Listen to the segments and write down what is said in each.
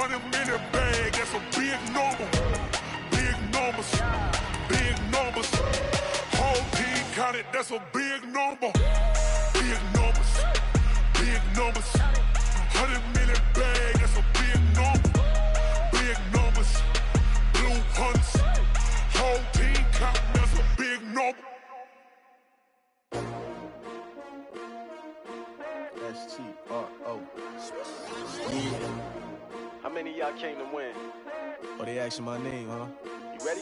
100 million bag, that's a big number. Big numbers, big numbers. Whole team counted, that's a big number. Big numbers, big numbers. 100 million bag, that's a big number. Big numbers, blue hunts. Whole team counting, that's a big number. S-T-R-O. How many of y'all came to win? Oh, they asking my name, huh? You ready?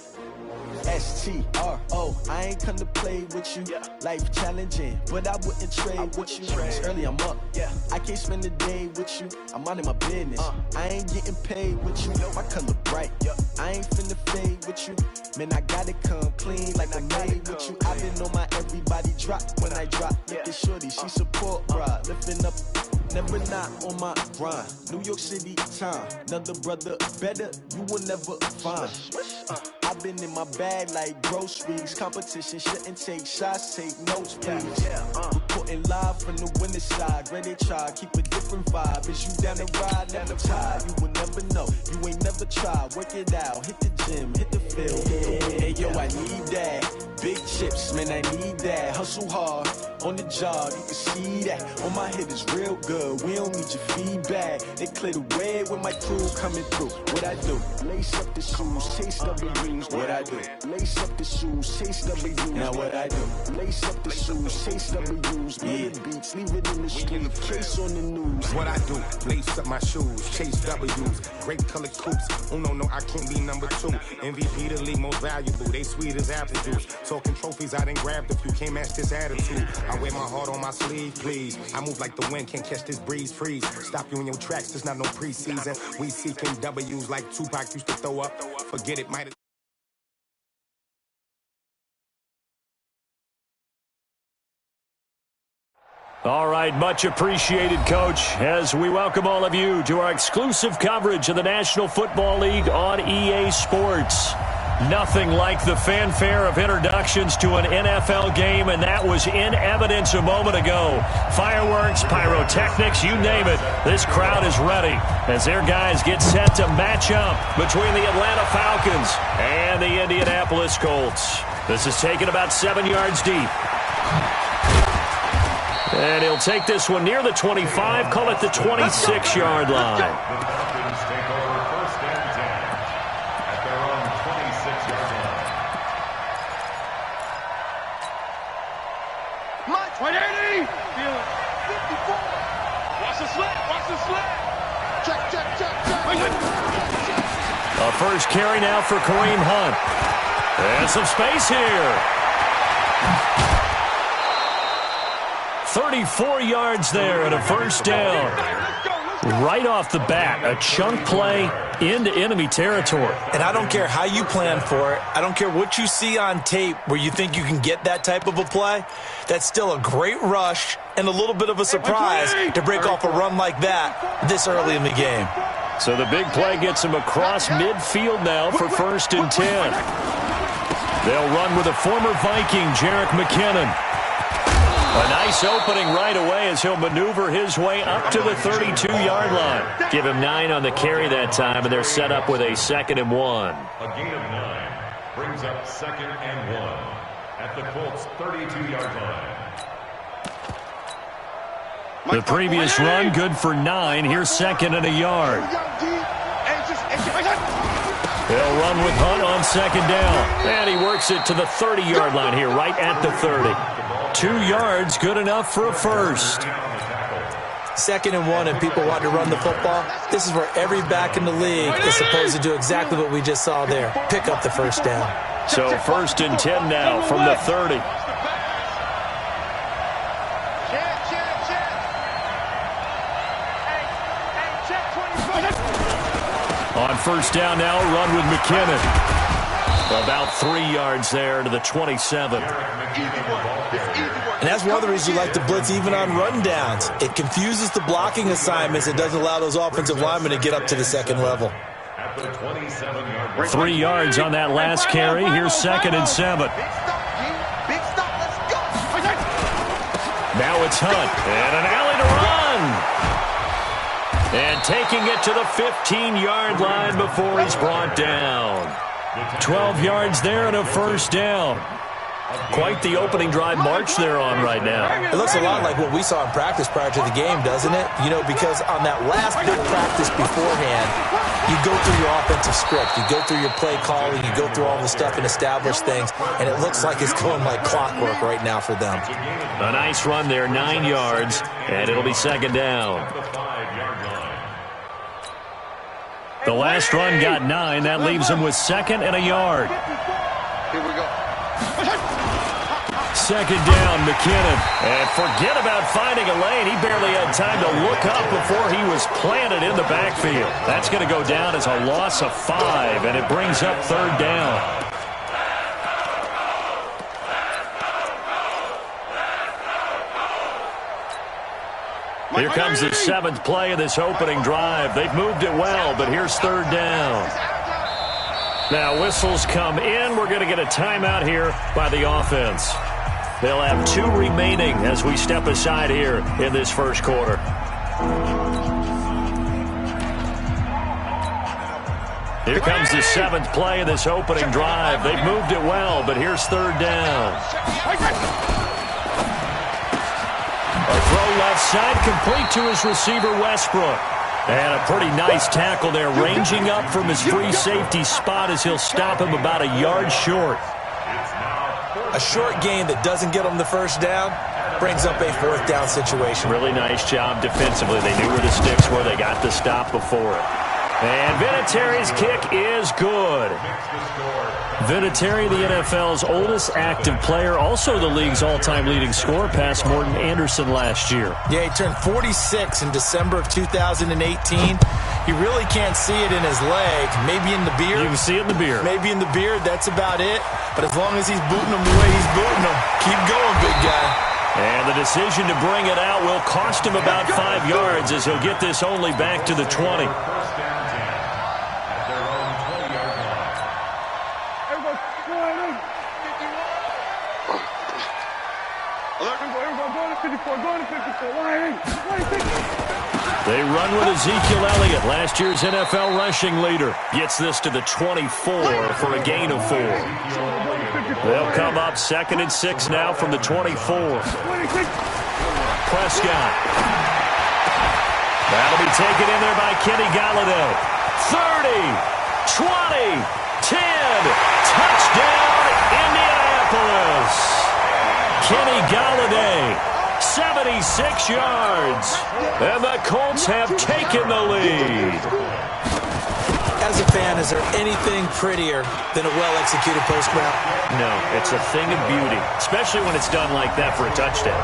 S-T-R-O. I ain't come to play with you. Yeah. Life challenging, but I wouldn't trade with you. It's early, I'm up. Yeah. I can't spend the day with you. I'm out of my business. I ain't getting paid with you. My color bright. Yeah. I ain't finna fade with you. Man, I gotta come clean like I made with you. I've been on my everybody drop when I drop. Look at shorty, she support ride. Lifting up, never not on my grind. New York City time. Another brother better, you will never find. I've been in my bag like groceries. Competition shouldn't take shots, take notes, please. Reporting live from the winning side. Ready to try, keep a different vibe. Is you down the ride, never tired. You will never know, you ain't never tried. Work it out, hit the gym, hit the field. Hey yo, I need that. Big chips, man, I need that. Hustle hard, on the job, you can see that. On my head is real good, we don't need your feedback. They clear the way with my crew coming through. What I do? Lace up the shoes, chase W's. What I do? Lace up the shoes, chase W's. Now what I do? Lace up the shoes, chase W's. Yeah, beats, leave it in the street, case on the news. What I do? Lace up my shoes, chase W's. Great colored coops. Oh no, I can't be number 2. MVP the league most valuable. They sweet as apple juice. Talking trophies, I done grabbed a few. Can't match this attitude. I wear my heart on my sleeve, please. I move like the wind, can't catch this breeze. Freeze. Stop you in your tracks. There's not no preseason. We seeking W's like Tupac used to throw up. Forget it, might. All right, much appreciated, Coach, as we welcome all of you to our exclusive coverage of the National Football League on EA Sports. Nothing like the fanfare of introductions to an NFL game, and that was in evidence a moment ago. Fireworks, pyrotechnics, you name it. This crowd is ready as their guys get set to match up between the Atlanta Falcons and the Indianapolis Colts. This is taken about 7 yards deep. And he'll take this one near the 25, call it the 26-yard line. The Falcons take over 1st and 10 at their own 26-yard line. Mike, 180. Feel it. 54. Watch the slant. Watch the slant. Check. A first carry now for Kareem Hunt. And some space here. 34 yards there and a first down. Right off the bat, a chunk play into enemy territory. And I don't care how you plan for it. I don't care what you see on tape where you think you can get that type of a play. That's still a great rush and a little bit of a surprise to break off a run like that this early in the game. So the big play gets him across midfield now for 1st and 10. They'll run with a former Viking, Jerick McKinnon. A nice opening right away as he'll maneuver his way up to the 32-yard line. Give him 9 on the carry that time, and they're set up with a 2nd and 1. A gain of 9 brings up 2nd and 1 at the Colts' 32-yard line. The previous run good for 9. Here's 2nd and a yard. They'll run with Hunt on 2nd down. And he works it to the 30-yard line here, right at the 30. 2 yards, good enough for a first. 2nd and 1, and people want to run the football. This is where every back in the league is supposed to do exactly what we just saw there. Pick up the first down. So 1st and 10 now from the 30. On 1st down now, run with McKinnon. About 3 yards there to the 27. And that's one of the reasons we like to blitz even on rundowns. It confuses the blocking assignments. It doesn't allow those offensive linemen to get up to the 2nd level. 3 yards on that last carry. Here's 2nd and 7. Now it's Hunt. And an alley to run. And taking it to the 15-yard line before he's brought down. 12 yards there and a first down. Quite the opening drive march they're on right now. It looks a lot like what we saw in practice prior to the game, doesn't it? You know, because on that last big practice beforehand, you go through your offensive script, you go through your play calling, you go through all the stuff and establish things, and it looks like it's going like clockwork right now for them. A nice run there, 9 yards, and it'll be second down. The last run got 9. That leaves him with second and a yard. Here we go. Second down, McKinnon. And forget about finding a lane. He barely had time to look up before he was planted in the backfield. That's going to go down as a loss of 5, and it brings up third down. Here comes the 7th play of this opening drive. They've moved it well, but here's third down. Now whistles come in. We're going to get a timeout here by the offense. They'll have 2 remaining as we step aside here in this first quarter. Here comes the 7th play of this opening drive. They've moved it well, but here's third down. A throw left side, complete to his receiver, Westbrook. And a pretty nice tackle there, ranging up from his free safety spot as he'll stop him about a yard short. A short gain that doesn't get him the first down brings up a fourth down situation. Really nice job defensively. They knew where the sticks were. They got the stop before it. And Vinatieri's kick is good. Vinatieri, the NFL's oldest active player, also the league's all-time leading scorer, past Morton Anderson last year. Yeah, he turned 46 in December of 2018. He really can't see it in his leg. Maybe in the beard. You can see it in the beard. Maybe in the beard. That's about it. But as long as he's booting him the way he's booting him, keep going, big guy. And the decision to bring it out will cost him about 5 yards as he'll get this only back to the 20. They run with Ezekiel Elliott, last year's NFL rushing leader. Gets this to the 24 for a gain of 4. They'll come up 2nd and 6 now from the 24. Prescott. That'll be taken in there by Kenny Galladay. 30, 20, 10. Touchdown, Indianapolis. Kenny Galladay. 76 yards, and the Colts have taken the lead. As a fan, is there anything prettier than a well-executed post route? No, it's a thing of beauty, especially when it's done like that for a touchdown.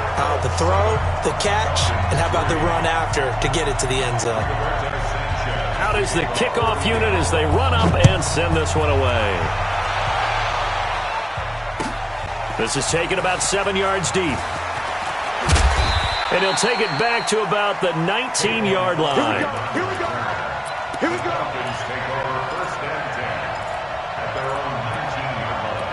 The throw, the catch, and how about the run after to get it to the end zone? Out is the kickoff unit as they run up and send this one away. This is taken about 7 yards deep. And he'll take it back to about the 19-yard line. Here we go. Here we go. Falcons take over 1st and 10 at their own 19-yard line.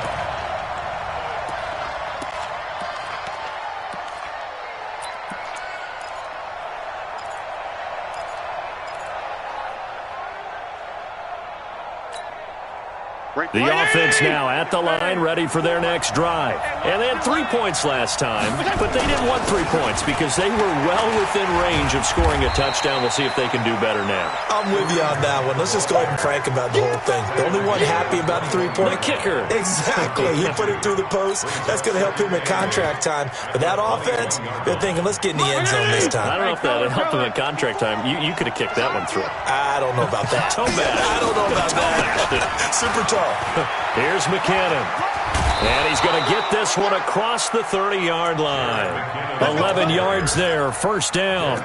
The offense now at the line, ready for their next drive. And they had 3 points last time, but they didn't want 3 points because they were well within range of scoring a touchdown. We'll see if they can do better now. I'm with you on that one. Let's just go ahead and crank about the whole thing. The only one happy about the 3-point. The kicker. Exactly. He put it through the post. That's going to help him at contract time. But that offense, they're thinking, let's get in the end zone this time. I don't know if that helped him at contract time. You could have kicked that one through. I don't know about that. I don't know about that. Super tall. Here's McKinnon. And he's going to get this one across the 30-yard line. 11 yards there, first down.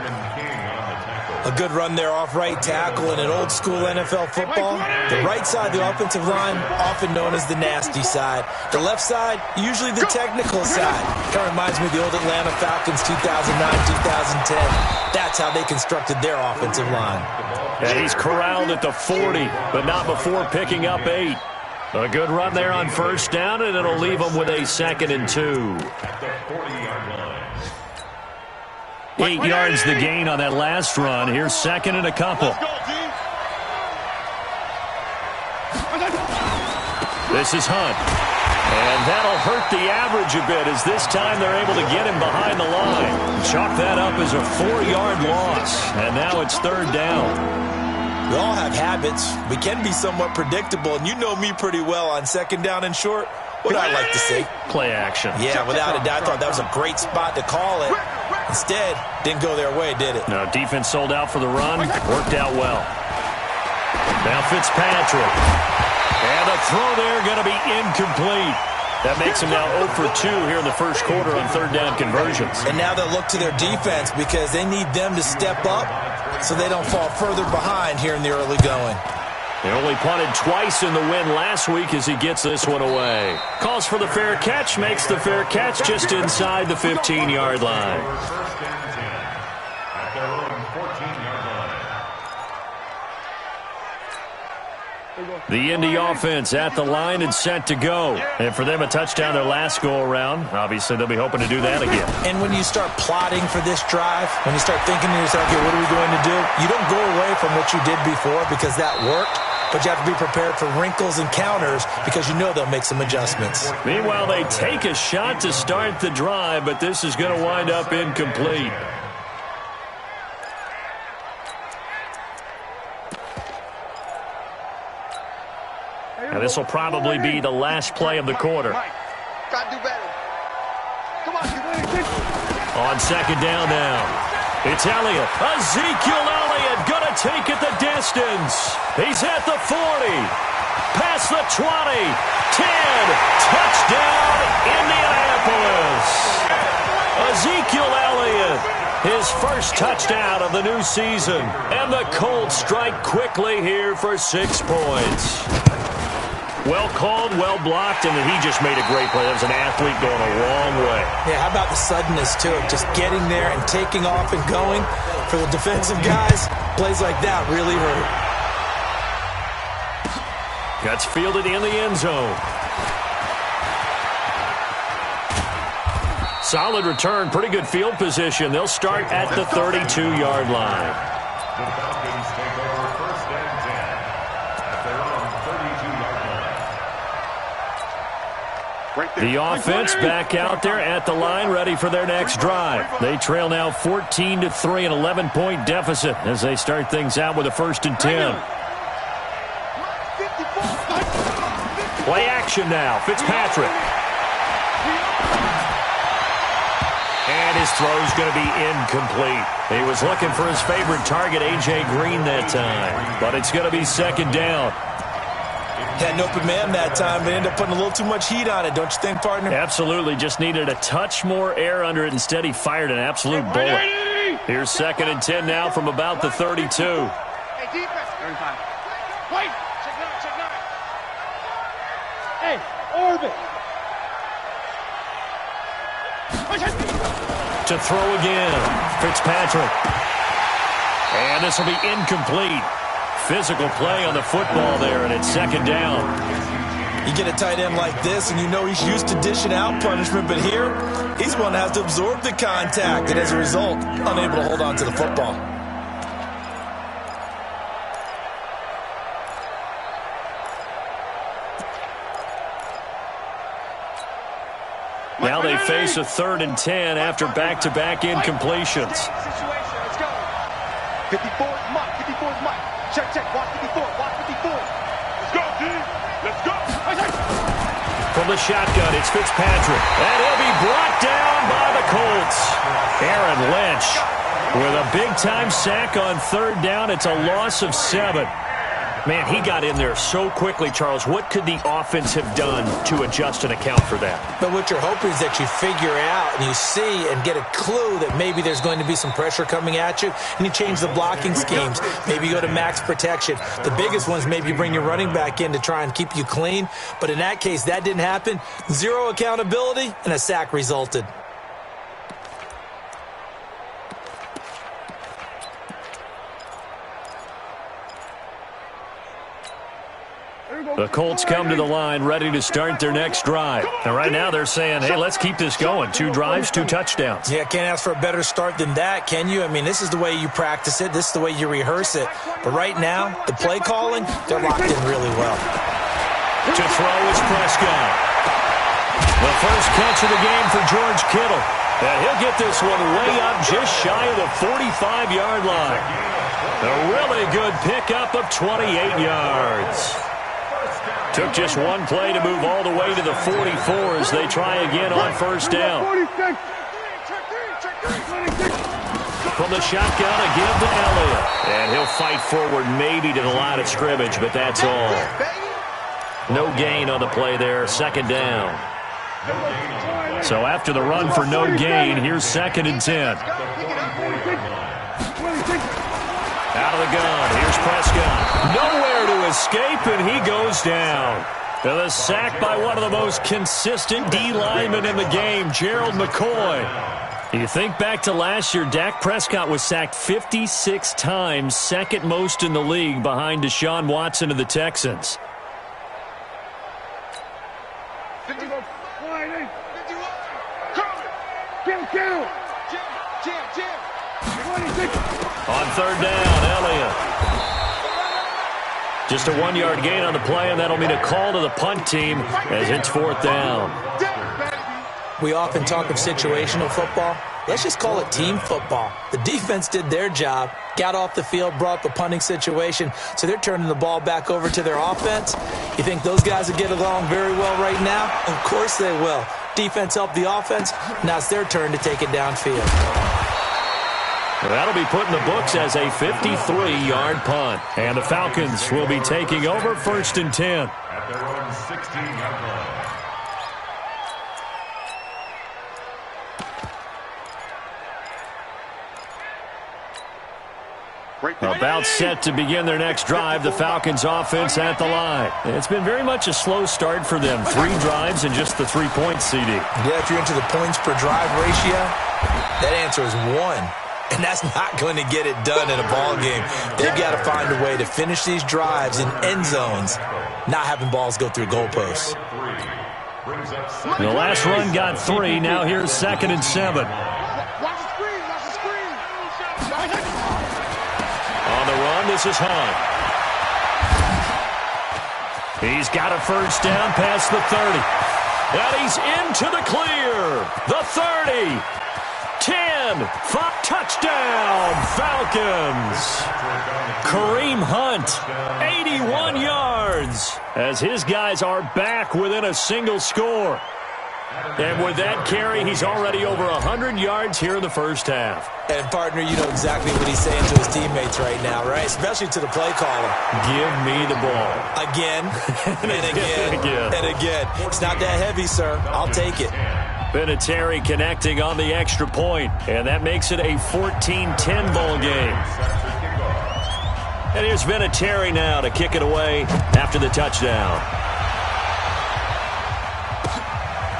A good run there off right tackle in an old-school NFL football. The right side, the offensive line, often known as the nasty side. The left side, usually the technical side. Kind of reminds me of the old Atlanta Falcons 2009-2010. That's how they constructed their offensive line. And he's corralled at the 40, but not before picking up 8. A good run there on first down, and it'll leave him with a 2nd and 2. 8 yards the gain on that last run. Here's second and a couple. This is Hunt. And that'll hurt the average a bit as this time they're able to get him behind the line. Chalk that up as a 4-yard loss. And now it's third down. We all have habits. We can be somewhat predictable, and you know me pretty well on second down and short. What I like to see. Play action. Yeah, without a doubt, I thought that was a great spot to call it. Instead, didn't go their way, did it? No, defense sold out for the run. Worked out well. Now Fitzpatrick. And the throw there going to be incomplete. That makes him now 0 for 2 here in the first quarter on third down conversions. And now they'll look to their defense because they need them to step up so they don't fall further behind here in the early going. They only punted twice in the win last week as he gets this one away. Calls for the fair catch, makes the fair catch just inside the 15-yard line. First and 10 at their own 14-yard line. The Indy offense at the line and set to go. And for them, a touchdown their last go-around. Obviously, they'll be hoping to do that again. And when you start plotting for this drive, when you start thinking to yourself, okay, what are we going to do? You don't go away from what you did before because that worked, but you have to be prepared for wrinkles and counters because you know they'll make some adjustments. Meanwhile, they take a shot to start the drive, but this is going to wind up incomplete. And this will probably be the last play of the quarter. Gotta do better. Come on, On second down now. It's Elliott. Ezekiel Elliott going to take it the distance. He's at the 40. Past the 20. 10. Touchdown, Indianapolis. Ezekiel Elliott. His first touchdown of the new season. And the Colts strike quickly here for 6 points. Well called, well blocked, and he just made a great play. That was an athlete going a long way. Yeah, how about the suddenness to it? Just getting there and taking off and going. For the defensive guys, plays like that really hurt. Gets fielded in the end zone. Solid return, pretty good field position. They'll start at the 32-yard line. The Falcons take over first and 10 at their own 32-yard line. The offense back out there at the line, ready for their next drive. They trail now 14-3, an 11-point deficit as they start things out with a 1st and 10. Play action now. Fitzpatrick. And his throw's going to be incomplete. He was looking for his favorite target, A.J. Green, that time. But it's going to be second down. Had an open man that time, but ended up putting a little too much heat on it, don't you think, partner? Absolutely. Just needed a touch more air under it. Instead, he fired an absolute bullet. Here's second and 10 now from about the 32. Hey, defense. 35. Wait. Check 9. Hey, orbit. To throw again. Fitzpatrick. And this will be incomplete. Physical play on the football there, and it's second down. You get a tight end like this, and you know he's used to dishing out punishment, but here, he's one that has to absorb the contact, and as a result, unable to hold on to the football. Now they face a 3rd and 10 after back-to-back incompletions. Let's go. 54 is Mike. 54 is Mike. Check. Watch 54. Watch 54. Let's go, D. Let's go. From the shotgun, it's Fitzpatrick. And he'll be brought down by the Colts. Aaron Lynch with a big-time sack on 3rd down. It's a loss of 7. Man, he got in there so quickly, Charles. What could the offense have done to adjust and account for that? But what you're hoping is that you figure out and you see and get a clue that maybe there's going to be some pressure coming at you, and you change the blocking schemes. Maybe you go to max protection. The biggest ones, maybe you bring your running back in to try and keep you clean. But in that case, that didn't happen. 0 accountability, and a sack resulted. The Colts come to the line ready to start their next drive. And right now they're saying, hey, let's keep this going. 2 drives, 2 touchdowns. Yeah, can't ask for a better start than that, can you? I mean, this is the way you practice it. This is the way you rehearse it. But right now, the play calling, they're locked in really well. To throw is Prescott. The first catch of the game for George Kittle. And he'll get this one way up just shy of the 45-yard line. A really good pickup of 28 yards. Took just one play to move all the way to the 44 as they try again on first down. From the shotgun, a give to Elliott. And he'll fight forward maybe to the line of scrimmage, but that's all. No gain on the play there, second down. So after the run for no gain, here's 2nd and 10. Out of the gun, here's Prescott. Nowhere to escape, and he goes down. And the sack by one of the most consistent D linemen in the game, Gerald McCoy. You think back to last year, Dak Prescott was sacked 56 times, second most in the league behind Deshaun Watson of the Texans. On third down, Elliott. Just a 1-yard gain on the play, and that'll mean a call to the punt team as it's 4th down. We often talk of situational football. Let's just call it team football. The defense did their job, got off the field, brought the punting situation, so they're turning the ball back over to their offense. You think those guys will get along very well right now? Of course they will. Defense helped the offense. Now it's their turn to take it downfield. That'll be put in the books as a 53-yard punt. And the Falcons will be taking over 1st and 10. At their own 16-yard line. About set to begin their next drive, the Falcons offense at the line. It's been very much a slow start for them. 3 drives and just the 3 points, CD. Yeah, if you're into the points per drive ratio, that answer is 1. And that's not going to get it done in a ball game. They've got to find a way to finish these drives in end zones, not having balls go through goalposts. The last run got 3. Now here's 2nd and 7. On the run, this is Hunt. He's got a first down past the 30. And he's into the clear. The 30. 10, 5, touchdown, Falcons. Kareem Hunt, 81 yards, as his guys are back within a single score. And with that carry, he's already over 100 yards here in the first half. And, partner, you know exactly what he's saying to his teammates right now, right? Especially to the play caller. Give me the ball. Again, and again, and again. It's not that heavy, sir. I'll take it. Vinatieri connecting on the extra point, and that makes it a 14-10 ball game. And here's Vinatieri now to kick it away after the touchdown.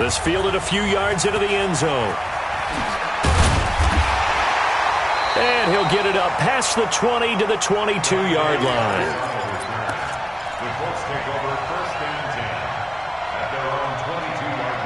This fielded a few yards into the end zone. And he'll get it up past the 20 to the 22-yard line. The Colts take over 1st and 10 at their own 22-yard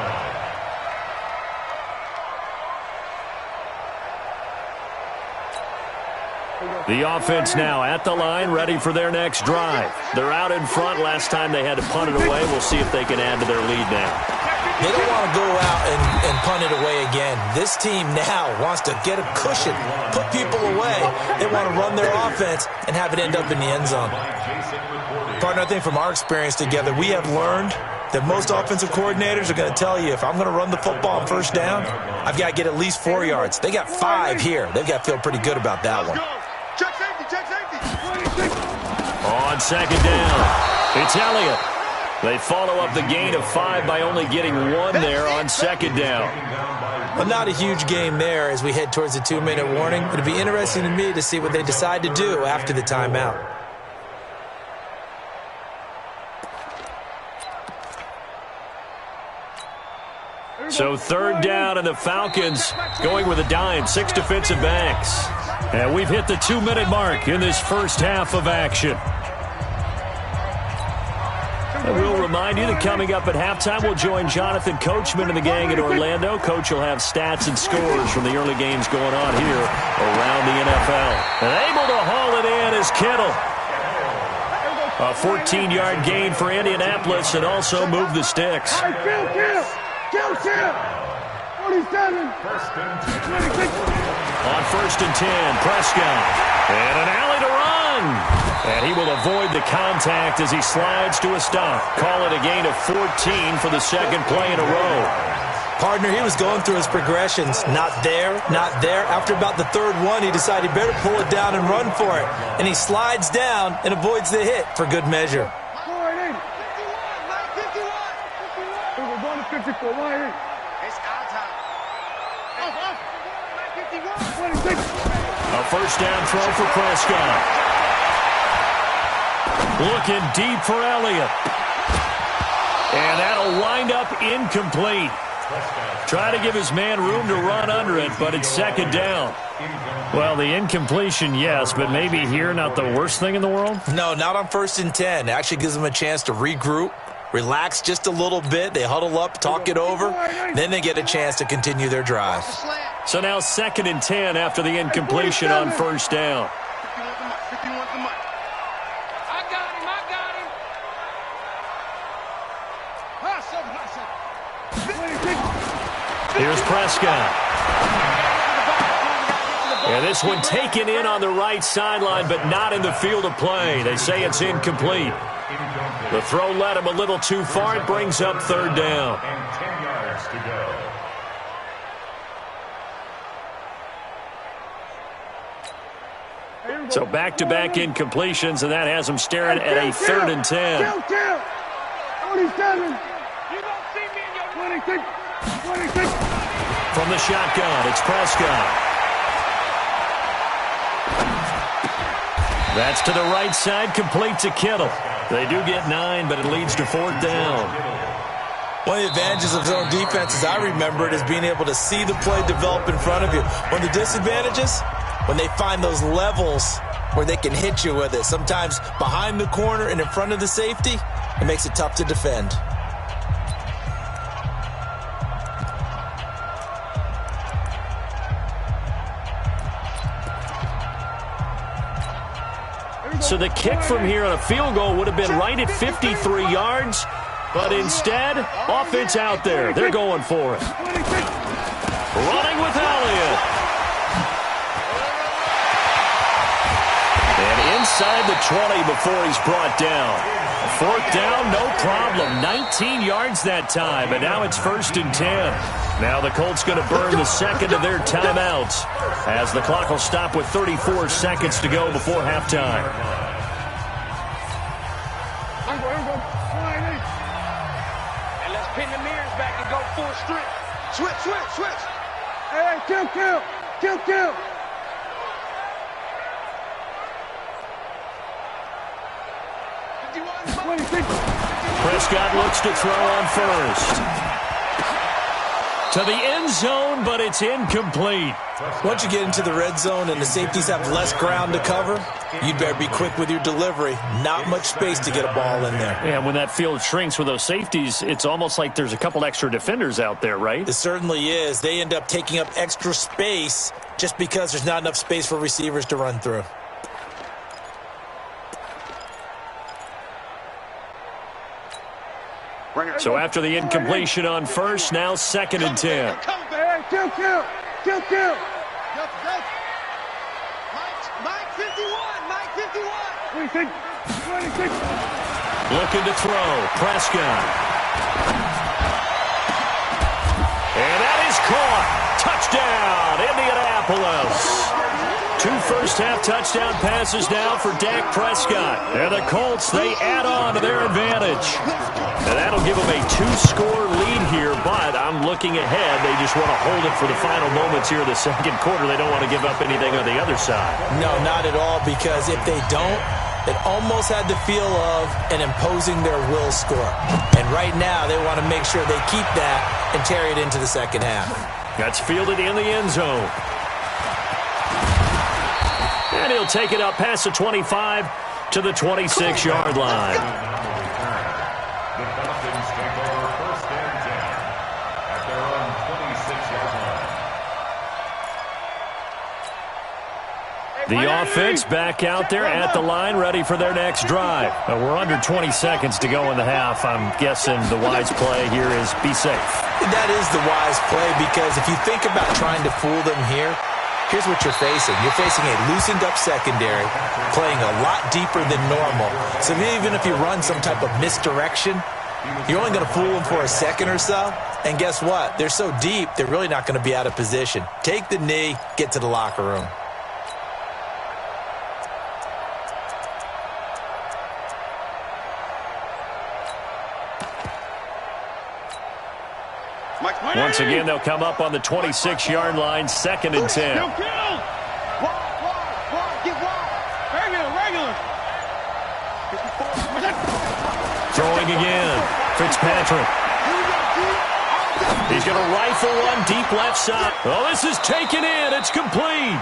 line. The offense now at the line, ready for their next drive. They're out in front. Last time they had to punt it away. We'll see if they can add to their lead now. They don't want to go out and punt it away again. This team now wants to get a cushion, put people away. They want to run their offense and have it end up in the end zone. Partner, I think from our experience together, we have learned that most offensive coordinators are going to tell you, if I'm going to run the football on first down, I've got to get at least 4 yards. They got 5 here. They've got to feel pretty good about that one. Check safety, check safety. On second down, it's Elliott. They follow up the gain of 5 by only getting 1 there on second down. Well, not a huge game there as we head towards the 2-minute warning. It'll be interesting to me to see what they decide to do after the timeout. So third down, and the Falcons going with a dime, 6 defensive backs. And we've hit the 2-minute mark in this first half of action. And we'll remind you that coming up at halftime, we'll join Jonathan Coachman and the gang in Orlando. Coach will have stats and scores from the early games going on here around the NFL. And able to haul it in is Kittle. A 14-yard gain for Indianapolis and also move the sticks. Kill. 47. On 1st and 10, Prescott. And an alley to run. And he will avoid the contact as he slides to a stop. Call it a gain of 14 for the second play in a row. Partner, he was going through his progressions. Not there, not there. After about the third one, he decided he better pull it down and run for it. And he slides down and avoids the hit for good measure. 54, it's our time. A first down throw for Prescott. Looking deep for Elliott. And that'll wind up incomplete. Try to give his man room to run under it, but it's second down. Well, the incompletion, yes, but maybe here not the worst thing in the world? No, not on 1st and 10. It actually gives them a chance to regroup, relax just a little bit. They huddle up, talk it over. Then they get a chance to continue their drive. So now 2nd and 10 after the incompletion on first down. Here's Prescott. And this one taken in on the right sideline, but not in the field of play. They say it's incomplete. The throw led him a little too far. It brings up third down. And 10 yards to go. So back-to-back incompletions, and that has him staring at a 3rd and 10. 27. You don't see me in your 26. From the shotgun, it's Prescott. That's to the right side, complete to Kittle. They do get 9, but it leads to 4th down. One of the advantages of zone defense, as I remember it, is being able to see the play develop in front of you. One of the disadvantages, when they find those levels where they can hit you with it. Sometimes behind the corner and in front of the safety, it makes it tough to defend. So the kick from here on a field goal would have been right at 53 yards, but instead, offense out there. They're going for it. Running with Elliott. And inside the 20 before he's brought down. 4th down, no problem. 19 yards that time, and now it's 1st and 10. Now the Colts going to burn the second of their timeouts as the clock will stop with 34 seconds to go before halftime. And let's pin the mirrors back and go full strip. Switch. Hey, kill. 26. Prescott looks to throw on first. To the end zone, but it's incomplete. Once you get into the red zone and the safeties have less ground to cover, you'd better be quick with your delivery. Not much space to get a ball in there. Yeah, when that field shrinks with those safeties, it's almost like there's a couple extra defenders out there, right? It certainly is. They end up taking up extra space just because there's not enough space for receivers to run through. So after the incompletion on first, now 2nd and 10. Kill. Mike 51. 26. Looking to throw, Prescott. And that is caught. Touchdown, Indianapolis. 2 first-half touchdown passes now for Dak Prescott. And the Colts, they add on to their advantage. And that'll give them a 2-score lead here, but I'm looking ahead. They just want to hold it for the final moments here in the second quarter. They don't want to give up anything on the other side. No, not at all, because if they don't, it almost had the feel of an imposing their will score. And right now, they want to make sure they keep that and carry it into the second half. That's fielded in the end zone. And he'll take it up past the 25 to the 26-yard line. The Falcons take over first and 10 at their own 26-yard line. The offense back out there at the line, ready for their next drive. We're under 20 seconds to go in the half. I'm guessing the wise play here is be safe. That is the wise play, because if you think about trying to fool them here, here's what you're facing. You're facing a loosened-up secondary, playing a lot deeper than normal. So even if you run some type of misdirection, you're only going to fool them for a second or so. And guess what? They're so deep, they're really not going to be out of position. Take the knee, get to the locker room. Once again, they'll come up on the 26-yard line, 2nd and 10. Throwing again. Fitzpatrick. He's going to rifle one deep left side. Oh, this is taken in. It's complete.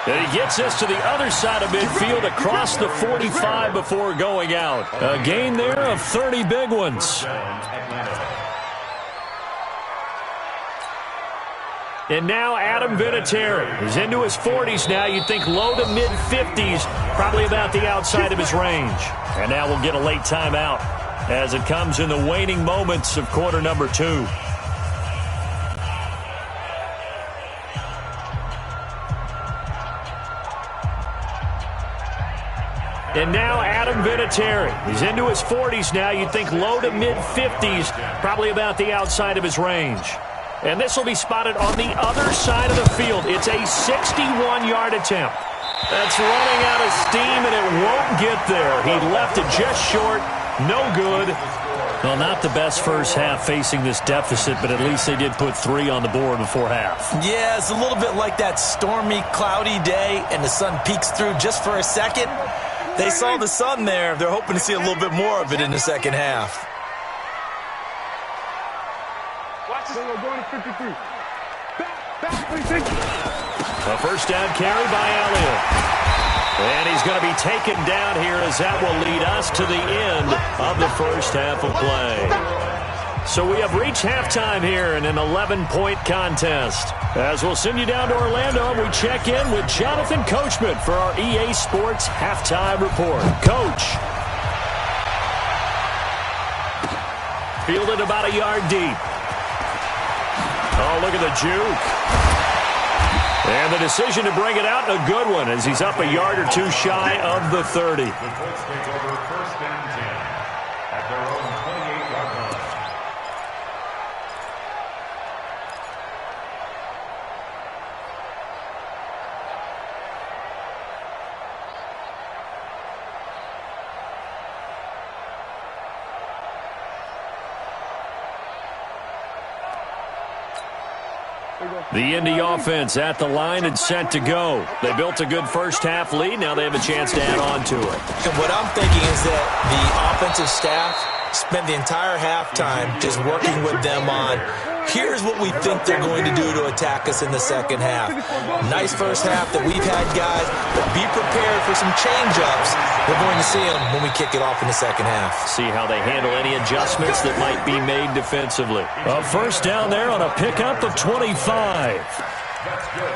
And he gets us to the other side of midfield across the 45 before going out. A gain there of 30 big ones. And now Adam Vinatieri is into his 40s now. You'd think low to mid-50s, probably about the outside of his range. And now we'll get a late timeout as it comes in the waning moments of quarter number 2. And now Adam Vinatieri. He's into his 40s now. You'd think low to mid-50s, probably about the outside of his range. And this will be spotted on the other side of the field. It's a 61-yard attempt. That's running out of steam, and it won't get there. He left it just short. No good. Well, not the best first half facing this deficit, but at least they did put 3 on the board before half. Yeah, it's a little bit like that stormy, cloudy day, and the sun peeks through just for a second. They saw the sun there. They're hoping to see a little bit more of it in the second half. A first down carry by Elliott. And he's going to be taken down here as that will lead us to the end of the first half of play. So we have reached halftime here in an 11-point contest. As we'll send you down to Orlando, we check in with Jonathan Coachman for our EA Sports Halftime Report. Coach. Fielded about a yard deep. Oh, look at the juke. And the decision to bring it out, a good one, as he's up a yard or 2 shy of the 30. The Colts take over first and 10 at their own 28-yard line. The Indy offense at the line and set to go. They built a good first half lead. Now they have a chance to add on to it. And what I'm thinking is that the offensive staff spent the entire halftime just working with them on, here's what we think they're going to do to attack us in the second half. Nice first half that we've had, guys, but be prepared for some change-ups. We're going to see them when we kick it off in the second half. See how they handle any adjustments that might be made defensively. A first down there on a pickup of 25.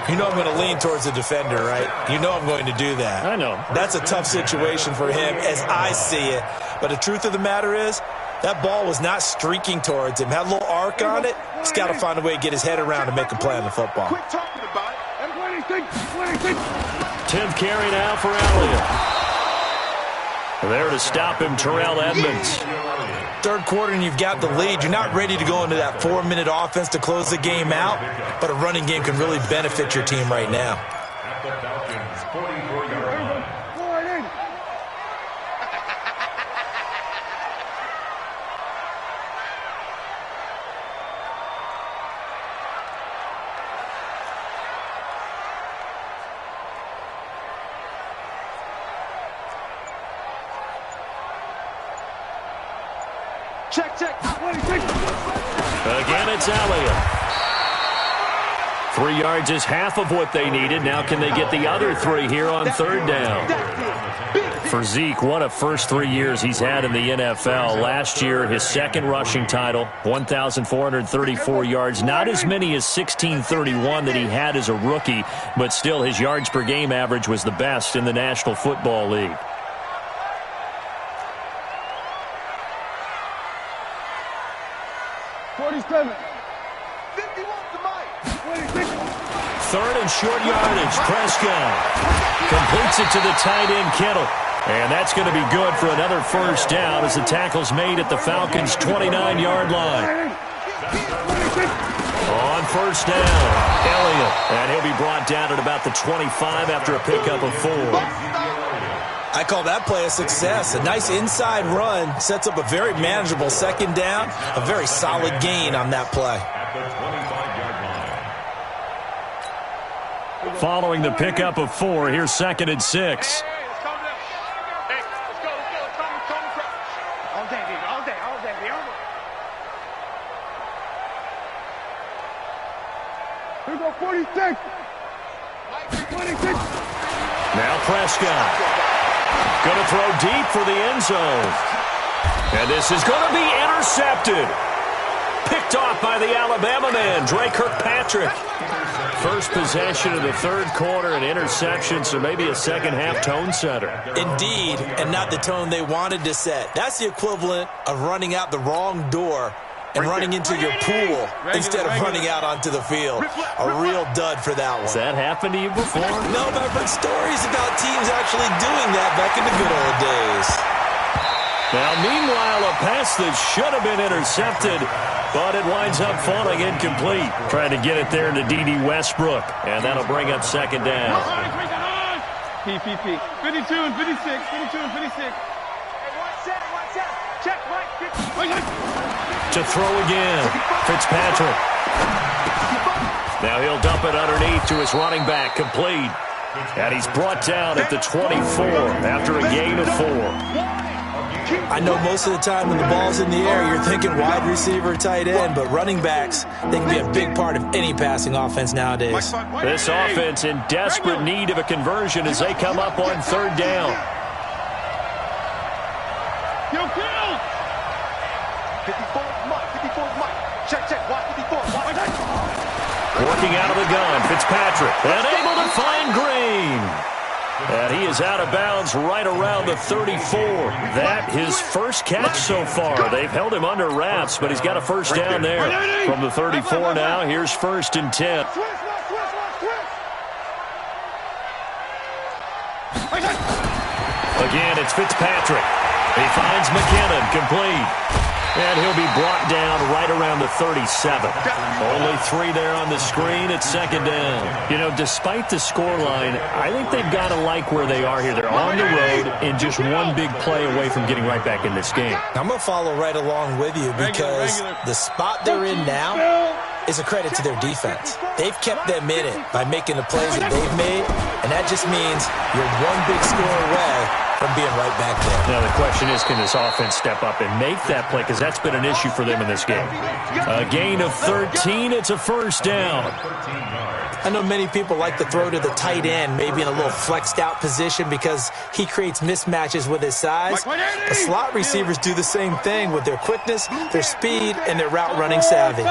You know I'm going to lean towards the defender, right? You know I'm going to do that. I know. That's a tough situation for him as I see it. But the truth of the matter is, that ball was not streaking towards him. Had a little arc on it. He's got to find a way to get his head around and make a play on the football. Quit talking about it. And what do you think? 10th carry now for Elliott. There to stop him, Terrell Edmonds. Third quarter and you've got the lead. You're not ready to go into that 4-minute offense to close the game out, but a running game can really benefit your team right now. At the Falcons' 44-yard line. Check. Again, it's Elliott. 3 yards is half of what they needed. Now can they get the other 3 here on third down? For Zeke, what a first 3 years he's had in the NFL. Last year, his second rushing title, 1,434 yards. Not as many as 1,631 that he had as a rookie, but still his yards per game average was the best in the National Football League. Third and short yardage. Prescott completes it to the tight end, Kittle. And that's going to be good for another first down as the tackle's made at the Falcons' 29-yard line. On first down, Elliott. And he'll be brought down at about the 25 after a pickup of 4. I call that play a success. A nice inside run sets up a very manageable second down. A very solid gain on that play. Following the pickup of 4, here's 2nd and 6. Now Prescott. Going to throw deep for the end zone. And this is going to be intercepted. Picked off by the Alabama man, Drake Kirkpatrick. First possession of the third quarter, an interception, so maybe a second-half tone setter. Indeed, and not the tone they wanted to set. That's the equivalent of running out the wrong door and running into your pool instead of running out onto the field. A real dud for that one. Has that happened to you before? No, but I've heard stories about teams actually doing that back in the good old days. Now, meanwhile, a pass that should have been intercepted, but it winds up falling incomplete. Trying to get it there to D.D. Westbrook, and that'll bring up second down. P. 52 and 56, 52 and 56. Hey, one set. Check, right. To throw again, Fitzpatrick. Now he'll dump it underneath to his running back, complete. And he's brought down at the 24 after a gain of 4. I know most of the time when the ball's in the air, you're thinking wide receiver, tight end, but running backs, they can be a big part of any passing offense nowadays. This offense in desperate need of a conversion as they come up on third down. 54 Mike. Check, watch 54. Working out of the gun, Fitzpatrick, and able to find Green. And he is out of bounds right around the 34. That his first catch so far. They've held him under wraps, but he's got a first down there. From the 34 now, here's 1st and 10. Again, it's Fitzpatrick. He finds McKinnon, complete. And he'll be brought down right around the 37. Only 3 there on the screen. It's second down. You know, despite the scoreline, I think they've got to like where they are here. They're on the road and just one big play away from getting right back in this game. I'm going to follow right along with you because the spot they're in now is a credit to their defense. They've kept them in it by making the plays that they've made, and that just means you're one big score away from being right back there. Now the question is, can this offense step up and make that play? Because that's been an issue for them in this game. A gain of 13. It's a first down. I know many people like to throw to the tight end, maybe in a little flexed out position because he creates mismatches with his size. The slot receivers do the same thing with their quickness, their speed, and their route running savvy.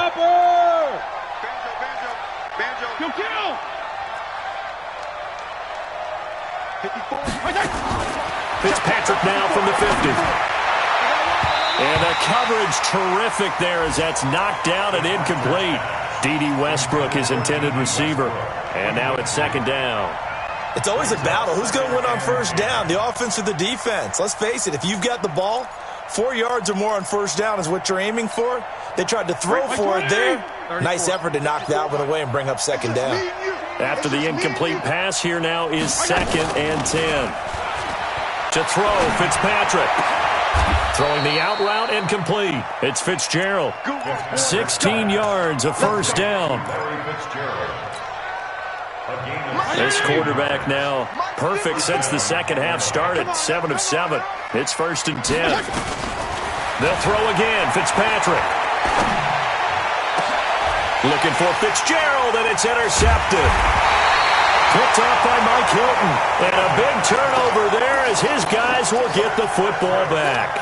Fitzpatrick now from the 50. And the coverage terrific there as that's knocked down and incomplete. D.D. Westbrook, his intended receiver. And now it's second down. It's always a battle. Who's going to win on first down, the offense or the defense? Let's face it, if you've got the ball, 4 yards or more on first down is what you're aiming for. They tried to throw for it there. Nice effort to knock that one away and bring up second down. After the incomplete pass, here now is 2nd and 10. To throw, Fitzpatrick. Throwing the out route and complete. It's Fitzgerald. 16 yards, a first down. This quarterback now perfect since the second half started. 7 of 7. It's 1st and 10. They'll throw again, Fitzpatrick. Looking for Fitzgerald, and it's intercepted. Picked off by Mike Hilton. And a big turnover there as his guys will get the football back.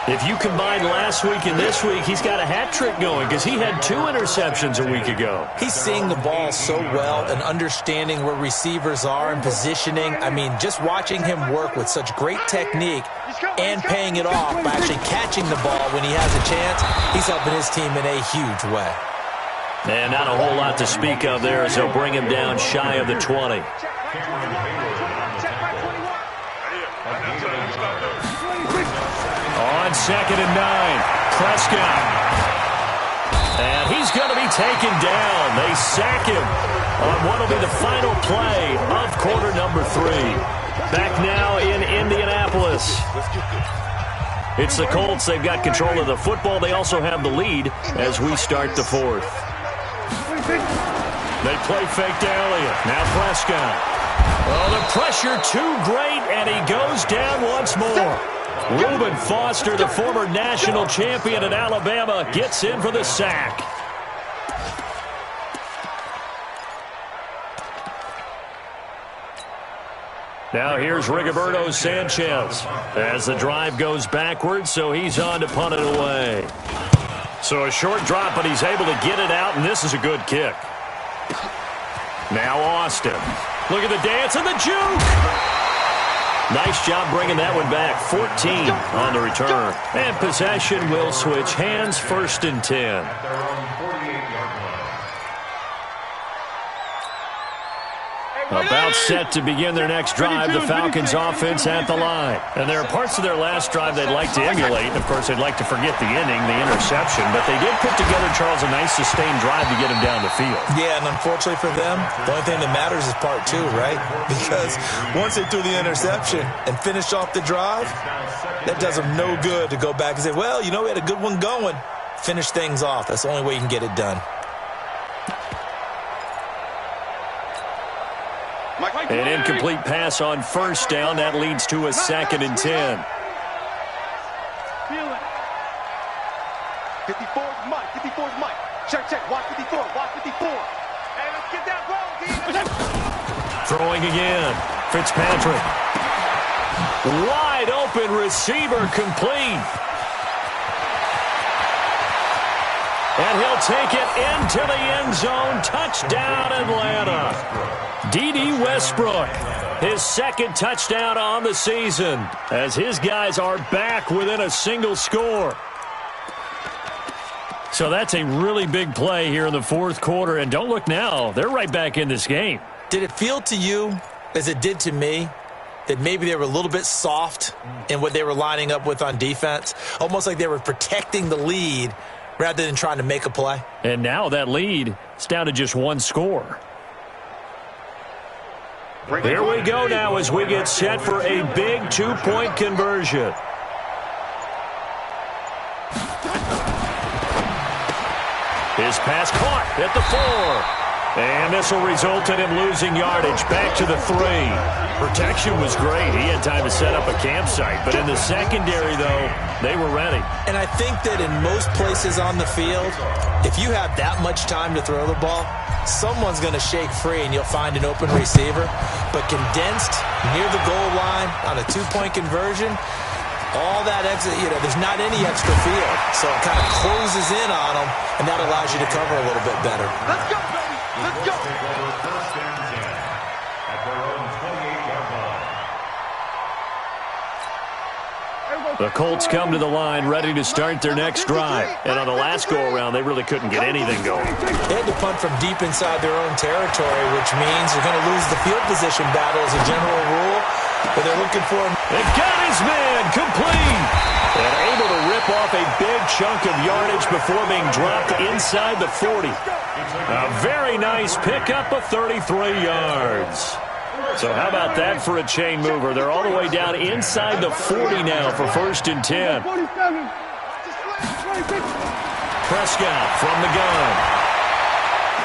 If you combine last week and this week, he's got a hat trick going because he had 2 interceptions a week ago. He's seeing the ball so well and understanding where receivers are and positioning. I mean, just watching him work with such great technique and paying it off by actually catching the ball when he has a chance, he's helping his team in a huge way. And not a whole lot to speak of there as they'll bring him down shy of the 20. On 2nd and 9, Prescott. And he's going to be taken down. They sack him on what will be the final play of quarter number 3. Back now in Indianapolis. It's the Colts. They've got control of the football. They also have the lead as we start the 4th. They play fake to Elliott. Now Prescott. Oh, the pressure too great, and he goes down once more. Reuben Foster, the former national champion at Alabama, gets in for the sack. Now here's Rigoberto Sanchez as the drive goes backwards, so he's on to punt it away. So a short drop, but he's able to get it out, and this is a good kick. Now Austin. Look at the dance and the juke. Nice job bringing that one back. 14 on the return. And possession will switch hands, 1st and 10. About set to begin their next drive, the Falcons offense at the line. And there are parts of their last drive they'd like to emulate. Of course, they'd like to forget the ending, the interception. But they did put together, Charles, a nice sustained drive to get him down the field. Yeah, and unfortunately for them, the only thing that matters is part 2, right? Because once they threw the interception and finished off the drive, that does them no good to go back and say, well, you know, we had a good one going. Finish things off. That's the only way you can get it done. An incomplete pass on 1st down. That leads to a 2nd and 10. 54 is Mike. 54 is Mike. Check, check. Watch 54. Watch 54. Hey, let's get that ball. Throwing again. Fitzpatrick. Wide open receiver complete. And he'll take it into the end zone. Touchdown, Atlanta. D.D. Westbrook, his 2nd touchdown on the season, as his guys are back within a single score. So that's a really big play here in the 4th quarter, and don't look now, they're right back in this game. Did it feel to you, as it did to me, that maybe they were a little bit soft in what they were lining up with on defense? Almost like they were protecting the lead rather than trying to make a play. And now that lead is down to just 1 score. Here we go now as we get set for a big 2-point conversion. His pass caught at the 4. And this will result in him losing yardage. Back to the 3. Protection was great. He had time to set up a campsite. But in the secondary, though, they were ready. And I think that in most places on the field, if you have that much time to throw the ball, someone's going to shake free and you'll find an open receiver. But condensed near the goal line on a 2-point conversion, all that exit, there's not any extra field. So it kind of closes in on them, and that allows you to cover a little bit better. Let's go, baby. Let's go. First and 10 at their own 28-yard line. The Colts come to the line ready to start their next drive. And on the last go-around, they really couldn't get anything going. They had to punt from deep inside their own territory, which means they're going to lose the field position battle as a general rule. But they're looking for him. They've got his man complete. And able to rip off a big chunk of yardage before being dropped inside the 40. A very nice pickup of 33 yards. So how about that for a chain mover? They're all the way down inside the 40 now for 1st and 10. Prescott from the gun.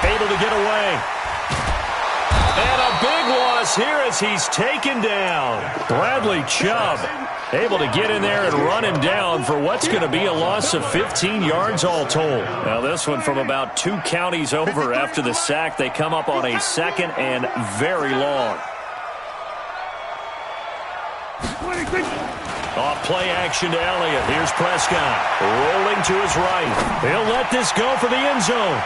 Able to get away. And a big loss loss here as he's taken down. Bradley Chubb able to get in there and run him down for what's going to be a loss of 15 yards all told. Now this one from about 2 counties over after the sack. They come up on a 2nd and very long. Off play action to Elliott. Here's Prescott rolling to his right. He'll let this go for the end zone.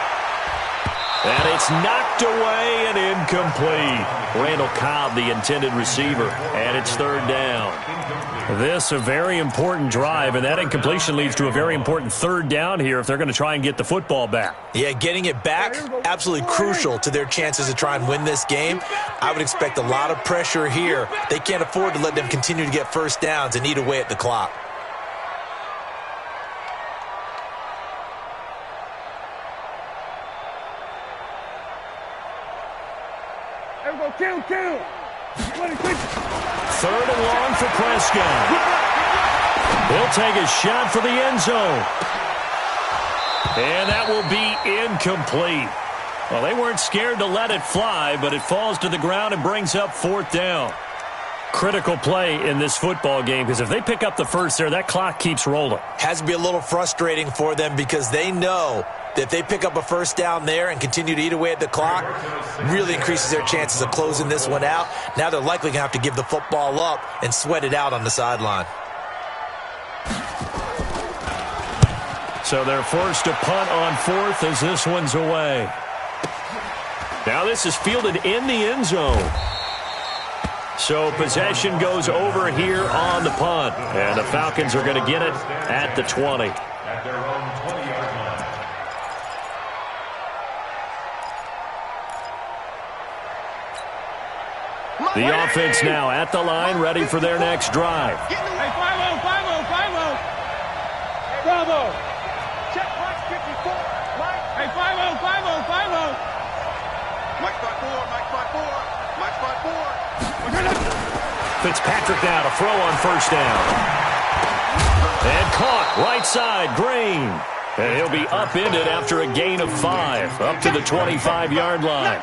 And it's knocked away and incomplete. Randall Cobb, the intended receiver, and it's 3rd down. This a very important drive, and that incompletion leads to a very important 3rd down here if they're going to try and get the football back. Yeah, getting it back, absolutely crucial to their chances to try and win this game. I would expect a lot of pressure here. They can't afford to let them continue to get first downs and eat away at the clock. Kill. 3rd and long for Prescott. He'll take a shot for the end zone. And that will be incomplete. Well, they weren't scared to let it fly, but it falls to the ground and brings up 4th down. Critical play in this football game, because if they pick up the first there, that clock keeps rolling. Has to be a little frustrating for them because they know that if they pick up a first down there and continue to eat away at the clock, really increases their chances of closing this one out. Now they're likely going to have to give the football up and sweat it out on the sideline. So they're forced to punt on 4th as this one's away. Now this is fielded in the end zone. So possession goes over here on the punt. And the Falcons are going to get it at the 20. At their own 20-yard line. The offense now at the line, ready for their next drive. Hey, 5-0. Bravo. Check Mike 54. Mike. Hey, 5-0. Mike 5-4. Fitzpatrick now to throw on 1st down. And caught right side, Green. And he'll be upended after a gain of 5, up to the 25-yard line.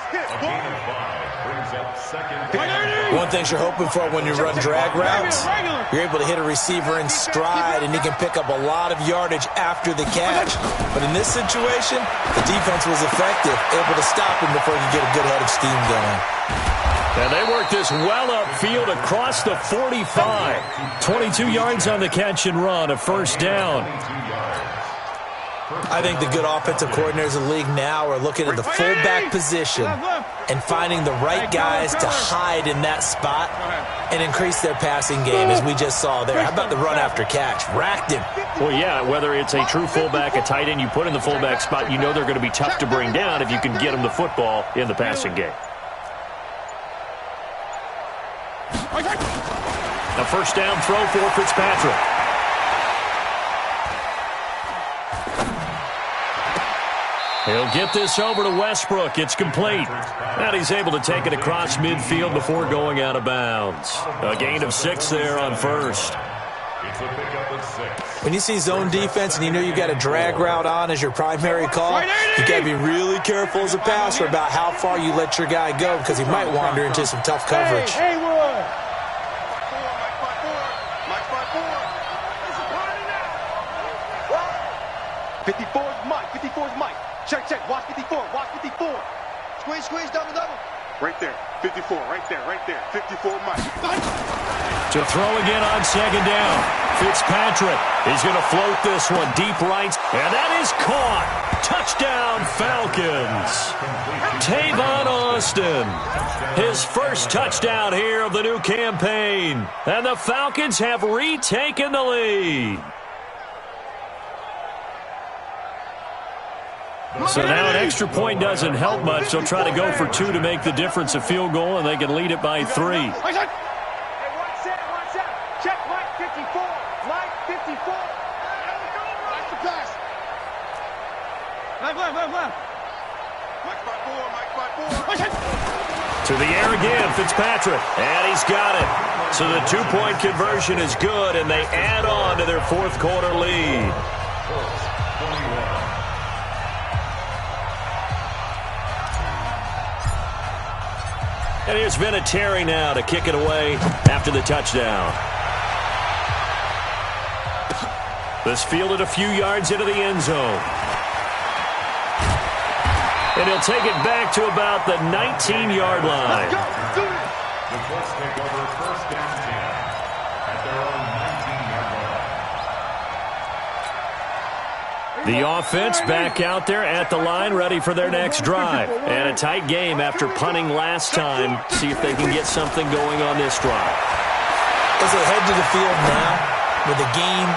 One thing you're hoping for when you run drag routes, you're able to hit a receiver in stride, and he can pick up a lot of yardage after the catch. But in this situation, the defense was effective, able to stop him before he could get a good head of steam going. And they worked this well upfield across the 45. 22 yards on the catch and run, a 1st down. I think the good offensive coordinators in the league now are looking at the fullback position and finding the right guys to hide in that spot and increase their passing game, as we just saw there. How about the run after catch? Racked him. Well, yeah, whether it's a true fullback, a tight end, you put in the fullback spot, you know they're going to be tough to bring down if you can get them the football in the passing game. A 1st down throw for Fitzpatrick. He'll get this over to Westbrook. It's complete. And he's able to take it across midfield before going out of bounds. A gain of 6 there on 1st. It's a pickup of 6. When you see zone defense and you know you've got a drag route on as your primary call, you got to be really careful as a passer about how far you let your guy go, because he might wander into some tough coverage. Hey, 54's Mike. Check. Watch 54. Squeeze, double. Right there. 54, right there. 54 Mike. To throw again on 2nd down. Fitzpatrick is going to float this one deep right. And that is caught. Touchdown, Falcons. Tavon Austin. His 1st touchdown here of the new campaign. And the Falcons have retaken the lead. So now an extra point doesn't help much. They'll try to go for 2 to make the difference a field goal, and they can lead it by 3. Hey, watch out. Check Mike 54. Mike 54. Watch the pass. Left. Mike 5-4. To the air again, Fitzpatrick. And he's got it. So the 2-point conversion is good, and they add on to their 4th quarter lead. And here's Vinatieri now to kick it away after the touchdown. This fielded a few yards into the end zone. And he'll take it back to about the 19-yard line. The Colts take over first down 10 at their own 19-yard line. The offense back out there at the line, ready for their next drive. And a tight game after punting last time. See if they can get something going on this drive. As they head to the field now, with the game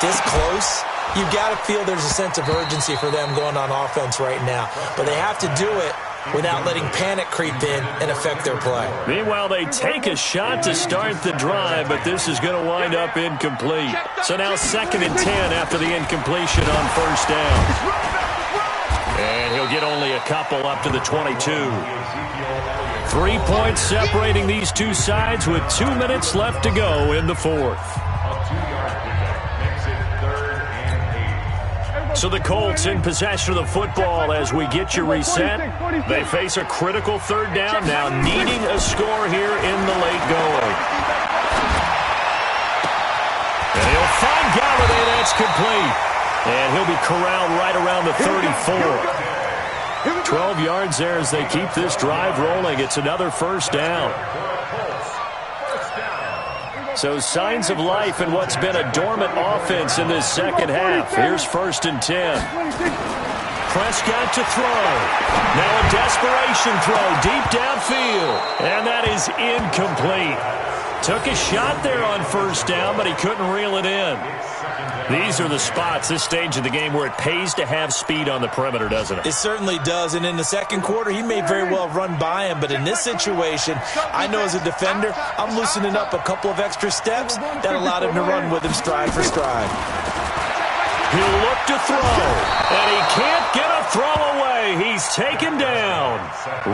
this close, you've got to feel there's a sense of urgency for them going on offense right now. But they have to do it without letting panic creep in and affect their play. Meanwhile, they take a shot to start the drive, but this is going to wind up incomplete. So now 2nd and 10 after the incompletion on first down. And he'll get only a couple up to the 22. 3 points separating these two sides with 2 minutes left to go in the fourth. So the Colts in possession of the football as we get you reset. They face a critical third down now, needing a score here in the late going. And he'll find Galladay. That's complete. And he'll be corralled right around the 34. 12 yards there as they keep this drive rolling. It's another first down. So signs of life in what's been a dormant offense in this second half. Here's 1st and 10. Prescott to throw. Now a desperation throw deep downfield. And that is incomplete. Took a shot there on first down, but he couldn't reel it in. These are the spots, this stage of the game, where it pays to have speed on the perimeter, doesn't it? It certainly does, and in the second quarter, he may very well run by him, but in this situation, I know as a defender, I'm loosening up a couple of extra steps that allowed him to run with him stride for stride. He'll look to throw, and he can't get a throw away. He's taken down.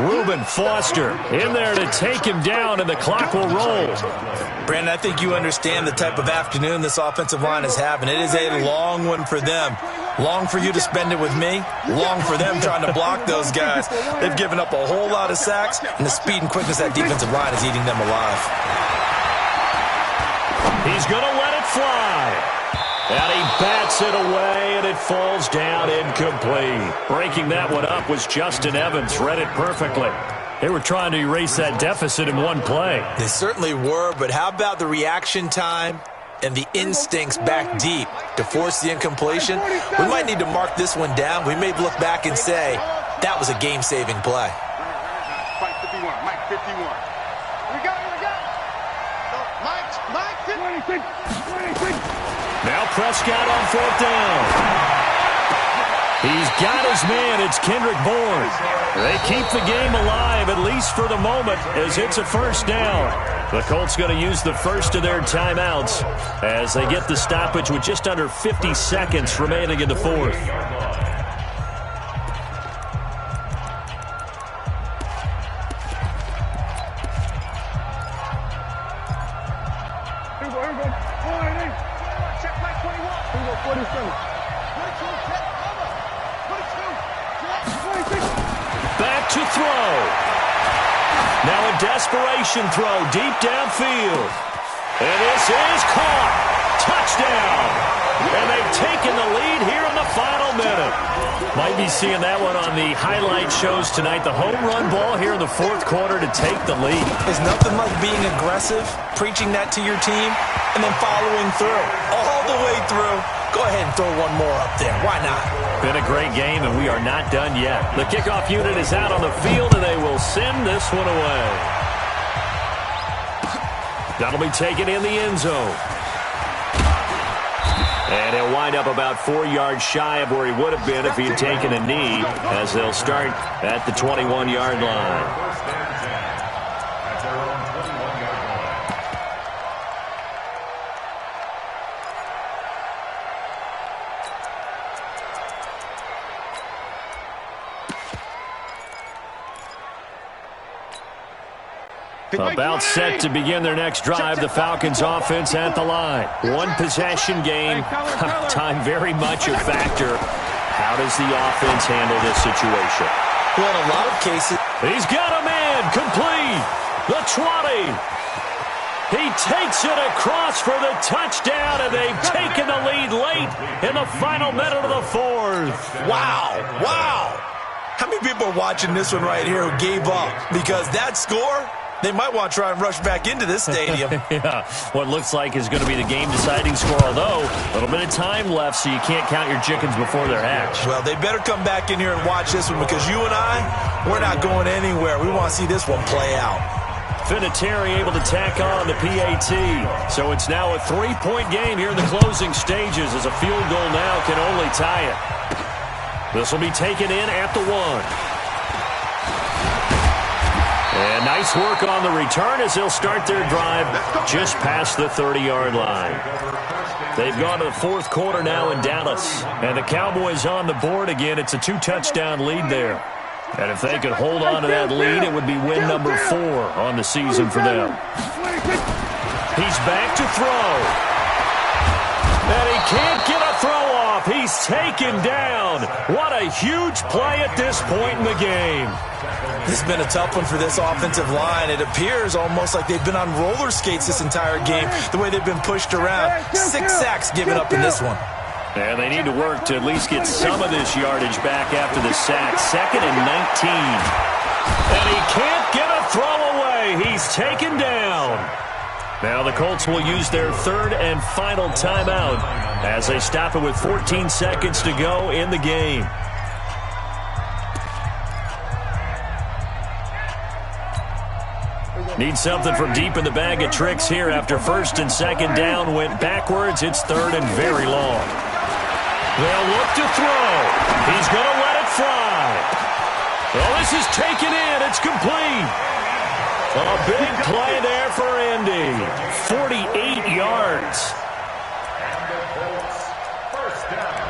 Reuben Foster in there to take him down, and the clock will roll. Brandon, I think you understand the type of afternoon this offensive line is having. It is a long one for them. Long for you to spend it with me. Long for them trying to block those guys. They've given up a whole lot of sacks, and the speed and quickness of that defensive line is eating them alive. He's going to let it fly. And he bats it away, and it falls down incomplete. Breaking that one up was Justin Evans. Read it perfectly. They were trying to erase that deficit in one play. They certainly were, but how about the reaction time and the instincts back deep to force the incompletion? We might need to mark this one down. We may look back and say, that was a game-saving play. Mike 51, Mike 51. We got. Mike 26. Now Prescott on fourth down. He's got his man. It's Kendrick Bourne. They keep the game alive, at least for the moment, as it's a first down. The Colts going to use the first of their timeouts as they get the stoppage with just under 50 seconds remaining in the fourth. Back to throw. Now a desperation throw deep downfield. And this is caught. Touchdown. And they've taken the lead here in the final minute. Might be seeing that one on the highlight shows tonight. The home run ball here in the fourth quarter to take the lead. There's nothing like being aggressive, preaching that to your team, and then following through. All the way through. Go ahead and throw one more up there. Why not? Been a great game, and we are not done yet. The kickoff unit is out on the field, and they will send this one away. That'll be taken in the end zone. And he'll wind up about 4 yards shy of where he would have been if he had taken a knee, as they'll start at the 21-yard line. About set to begin their next drive, the Falcons offense at the line. One possession game, time very much a factor. How does the offense handle this situation? Well, in a lot of cases, He's got a man complete. The 20. He takes it across for the touchdown, and they've taken the lead late in the final minute of the fourth. Wow. How many people are watching this one right here who gave up? Because that score, they might want to try and rush back into this stadium. Yeah, what looks like is going to be the game-deciding score, although a little bit of time left, so you can't count your chickens before they're hatched. Well, they better come back in here and watch this one, because you and I, we're not going anywhere. We want to see this one play out. Vinatieri able to tack on the PAT. So it's now a 3-point game here in the closing stages, as a field goal now can only tie it. This will be taken in at the 1. And nice work on the return as they'll start their drive just past the 30-yard line. They've gone to the fourth quarter now in Dallas. And the Cowboys on the board again. It's a 2-touchdown lead there. And if they could hold on to that lead, it would be win number 4 on the season for them. He's back to throw. And he can't get a throw off. He's taken down. What a huge play at this point in the game. This has been a tough one for this offensive line. It appears almost like they've been on roller skates this entire game, the way they've been pushed around. 6 sacks given up in this one. And they need to work to at least get some of this yardage back after the sack. 2nd and 19. And he can't get a throw away. He's taken down. Now the Colts will use their 3rd and final timeout as they stop it with 14 seconds to go in the game. Need something from deep in the bag of tricks here after 1st and 2nd down went backwards. It's 3rd and very long. They'll look to throw. He's going to let it fly. Well, this is taken in. It's complete. A big play there for Indy. 48 yards. And the Colts, first down.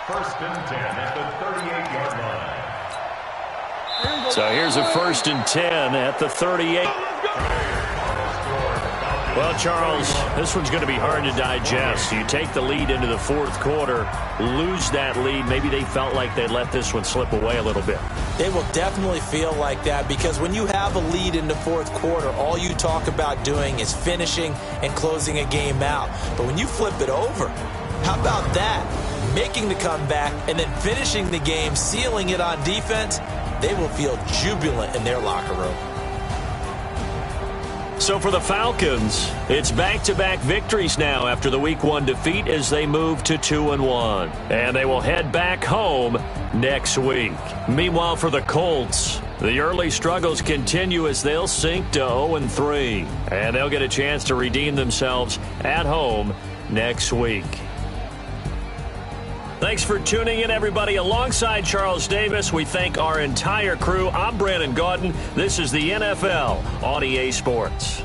1st and 10 at the 38-yard line. So here's a 1st and 10 at the 38. Well, Charles, this one's going to be hard to digest. You take the lead into the fourth quarter, lose that lead. Maybe they felt like they let this one slip away a little bit. They will definitely feel like that, because when you have a lead in the fourth quarter, all you talk about doing is finishing and closing a game out. But when you flip it over, how about that? Making the comeback and then finishing the game, sealing it on defense, they will feel jubilant in their locker room. So for the Falcons, it's back-to-back victories now after the Week 1 defeat as they move to 2-1. And they will head back home next week. Meanwhile, for the Colts, the early struggles continue as they'll sink to 0-3. And they'll get a chance to redeem themselves at home next week. Thanks for tuning in, everybody. Alongside Charles Davis, we thank our entire crew. I'm Brandon Gaudin. This is the NFL on EA Sports.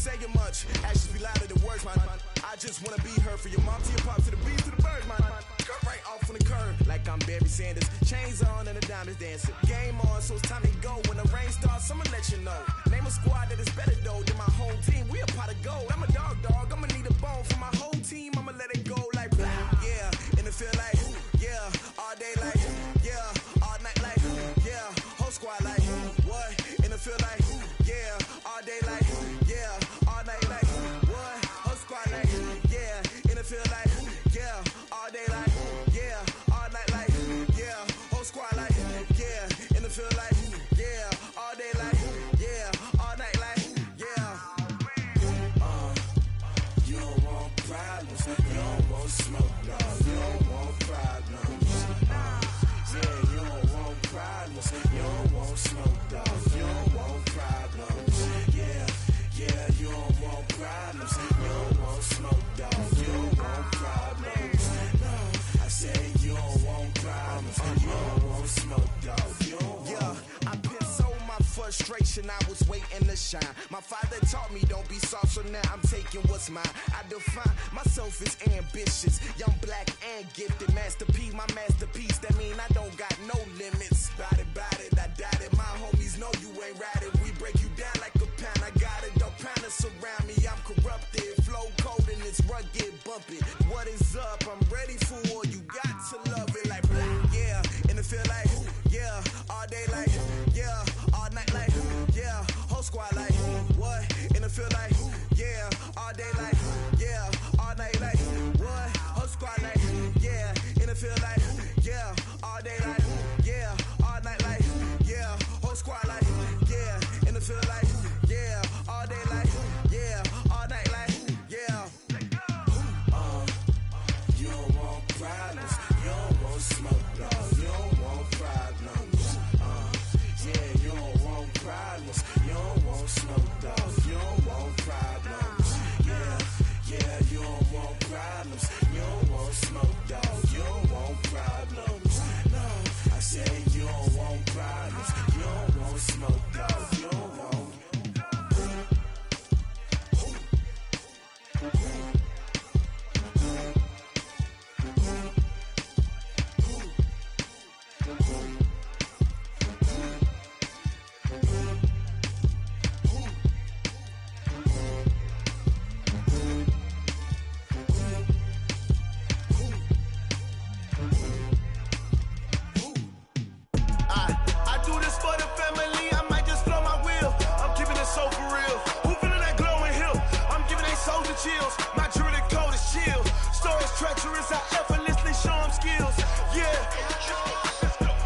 saying much. Actions be louder than words, man. I just wanna be heard. For your mom to your pop to the beat to the birds, man. Cut right off on the curb like I'm Barry Sanders. Chains on and the diamonds dancing. Game on, so it's time to go. When the rain starts, I'ma let you know. Name a squad that is better though than my home team. We a pot of gold. I'm a dog. I'ma need a bone for my whole team. I'ma let it go like blah. Yeah, and it feel like yeah, all day like yeah, all night like yeah, whole squad like what? And it feel like yeah, all day like yeah, all night like what? Whole squad like yeah, and it feel like yeah, all day like yeah, all night like yeah, whole squad like yeah, and it feel like yeah, all day like yeah, all night like yeah. You don't want problems, you don't want smoke, no, you don't want problems. Yeah, you don't want problems, you don't want smoke, dog, you don't want problems. Yeah, you don't want problems, you don't want smoke, dog, you don't want problems. No, I said you don't want problems, you don't want smoke, dog, you don't want. Yeah, I pissed so my frustration, I was waiting to shine. My father taught me don't be soft, so now I'm taking what's mine. I define myself as ambitious, young, black, and gifted. Masterpiece, my masterpiece, that mean I don't got no limits. Bout it, I doubt it. My homies know you ain't ride it. We break you down like a pound. I got it, don't pound it surround me. I'm corrupted, flow cold and it's rugged, bumpy. What is up? I'm ready for war. You got to love it like blah, yeah. And it feel like yeah, all day like yeah, all night like yeah, whole squad like what? And it feel like yeah, all day like yeah, all night like what? Whole squad like yeah, and it feel like yeah, all day like yeah, all night like yeah, whole squad like yeah, and it feel like yeah, all day like yeah, all night like yeah. You don't want problems, you don't want smoke, dog, you don't want problems. Yeah, you don't want problems, you don't want smoke, dog, you don't want problems. Yeah, you don't want problems, you don't want smoke, dog, you don't want problems. No, I said you don't want problems, you don't want smoke, dog, you don't want. I do this for the family, I might just blow my wheel. I'm keeping it so for real. Who feeling that glowing hill? I'm giving they soldier chills. My jewelry code is chill. Stories treacherous, I effortlessly show them skills. Yeah.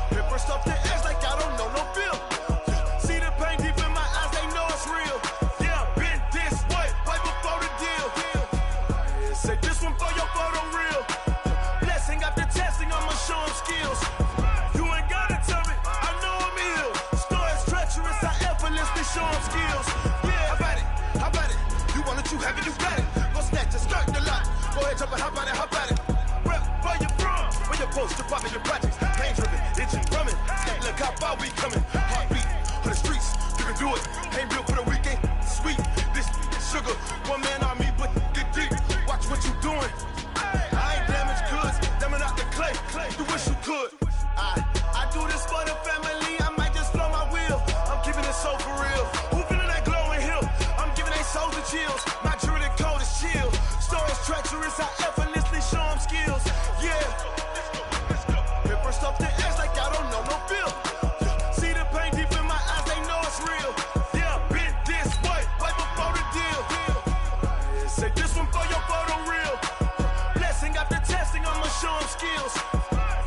Paper stuff to edge like I don't know no bill. See the pain deep in my eyes, they know it's real. Yeah, been this way, right before the deal. Say this one for your photo reel. Blessing after testing, I'ma show them skills. You ain't gotta tell me, I know I'm ill. Stories treacherous, I effortlessly show them skills. Yeah, how about it? You want it, you have it, you got it. Go snatch it, skirt the lot. Go ahead, jump it, how about it? Rep where you from? Where you post, you poppin' your projects. Pain driven, itching, drumming. Look how far we coming. Heartbeat on the streets, you can do it. Ain't built for the weekend, sweet. This sugar, one man army, but get deep. Watch what you doing. I ain't damaged goods, damn it out the clay. You wish you could. I do this for the family, I might just blow my wheel. I'm keeping it so for real. Who feeling that glowing hill? I'm giving they soldier chills. My jewelry code is chill. Stories treacherous, I effortlessly show them skills. Yeah. Paper stuff to edge like I don't know no bill. See the pain deep in my eyes, they know it's real. Yeah, been this way, right before the deal. Say this one for your photo reel. Blessing after testing, I'ma show them skills.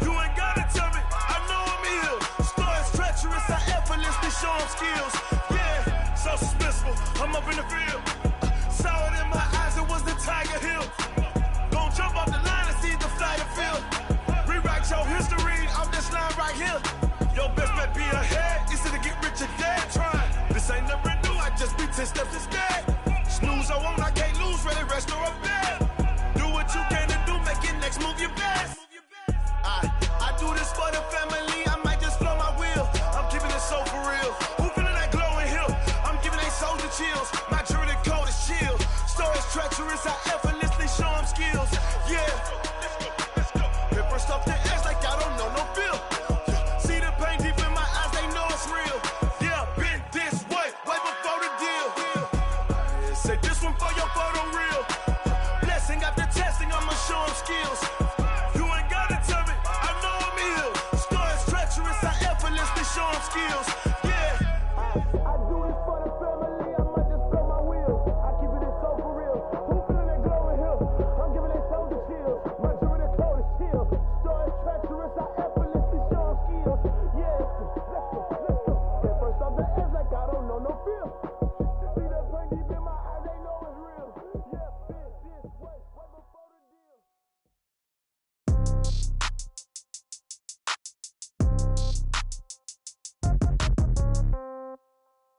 You ain't gotta tell me, I know I'm ill. Stories treacherous, I effortlessly show them skills. Yeah, so suspenseful, I'm up in the field. Saw it in my eyes, it was the Tiger Hill. Gon' jump off the line and see the flyer field. Rewrite your history off this line right here. Your best bet be ahead, easy to get rich or dead trying. This ain't never new, I just be 10 steps instead. Snooze, I won't, I can't lose, ready, rest or a bed. Do what you can to do, make it next move your best. I do this for the family, I might just blow my wheel. I'm keeping it so for real. Who feeling that glowing hill? I'm giving they soldier chills. My jewelry code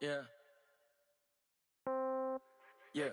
Yeah. Yeah.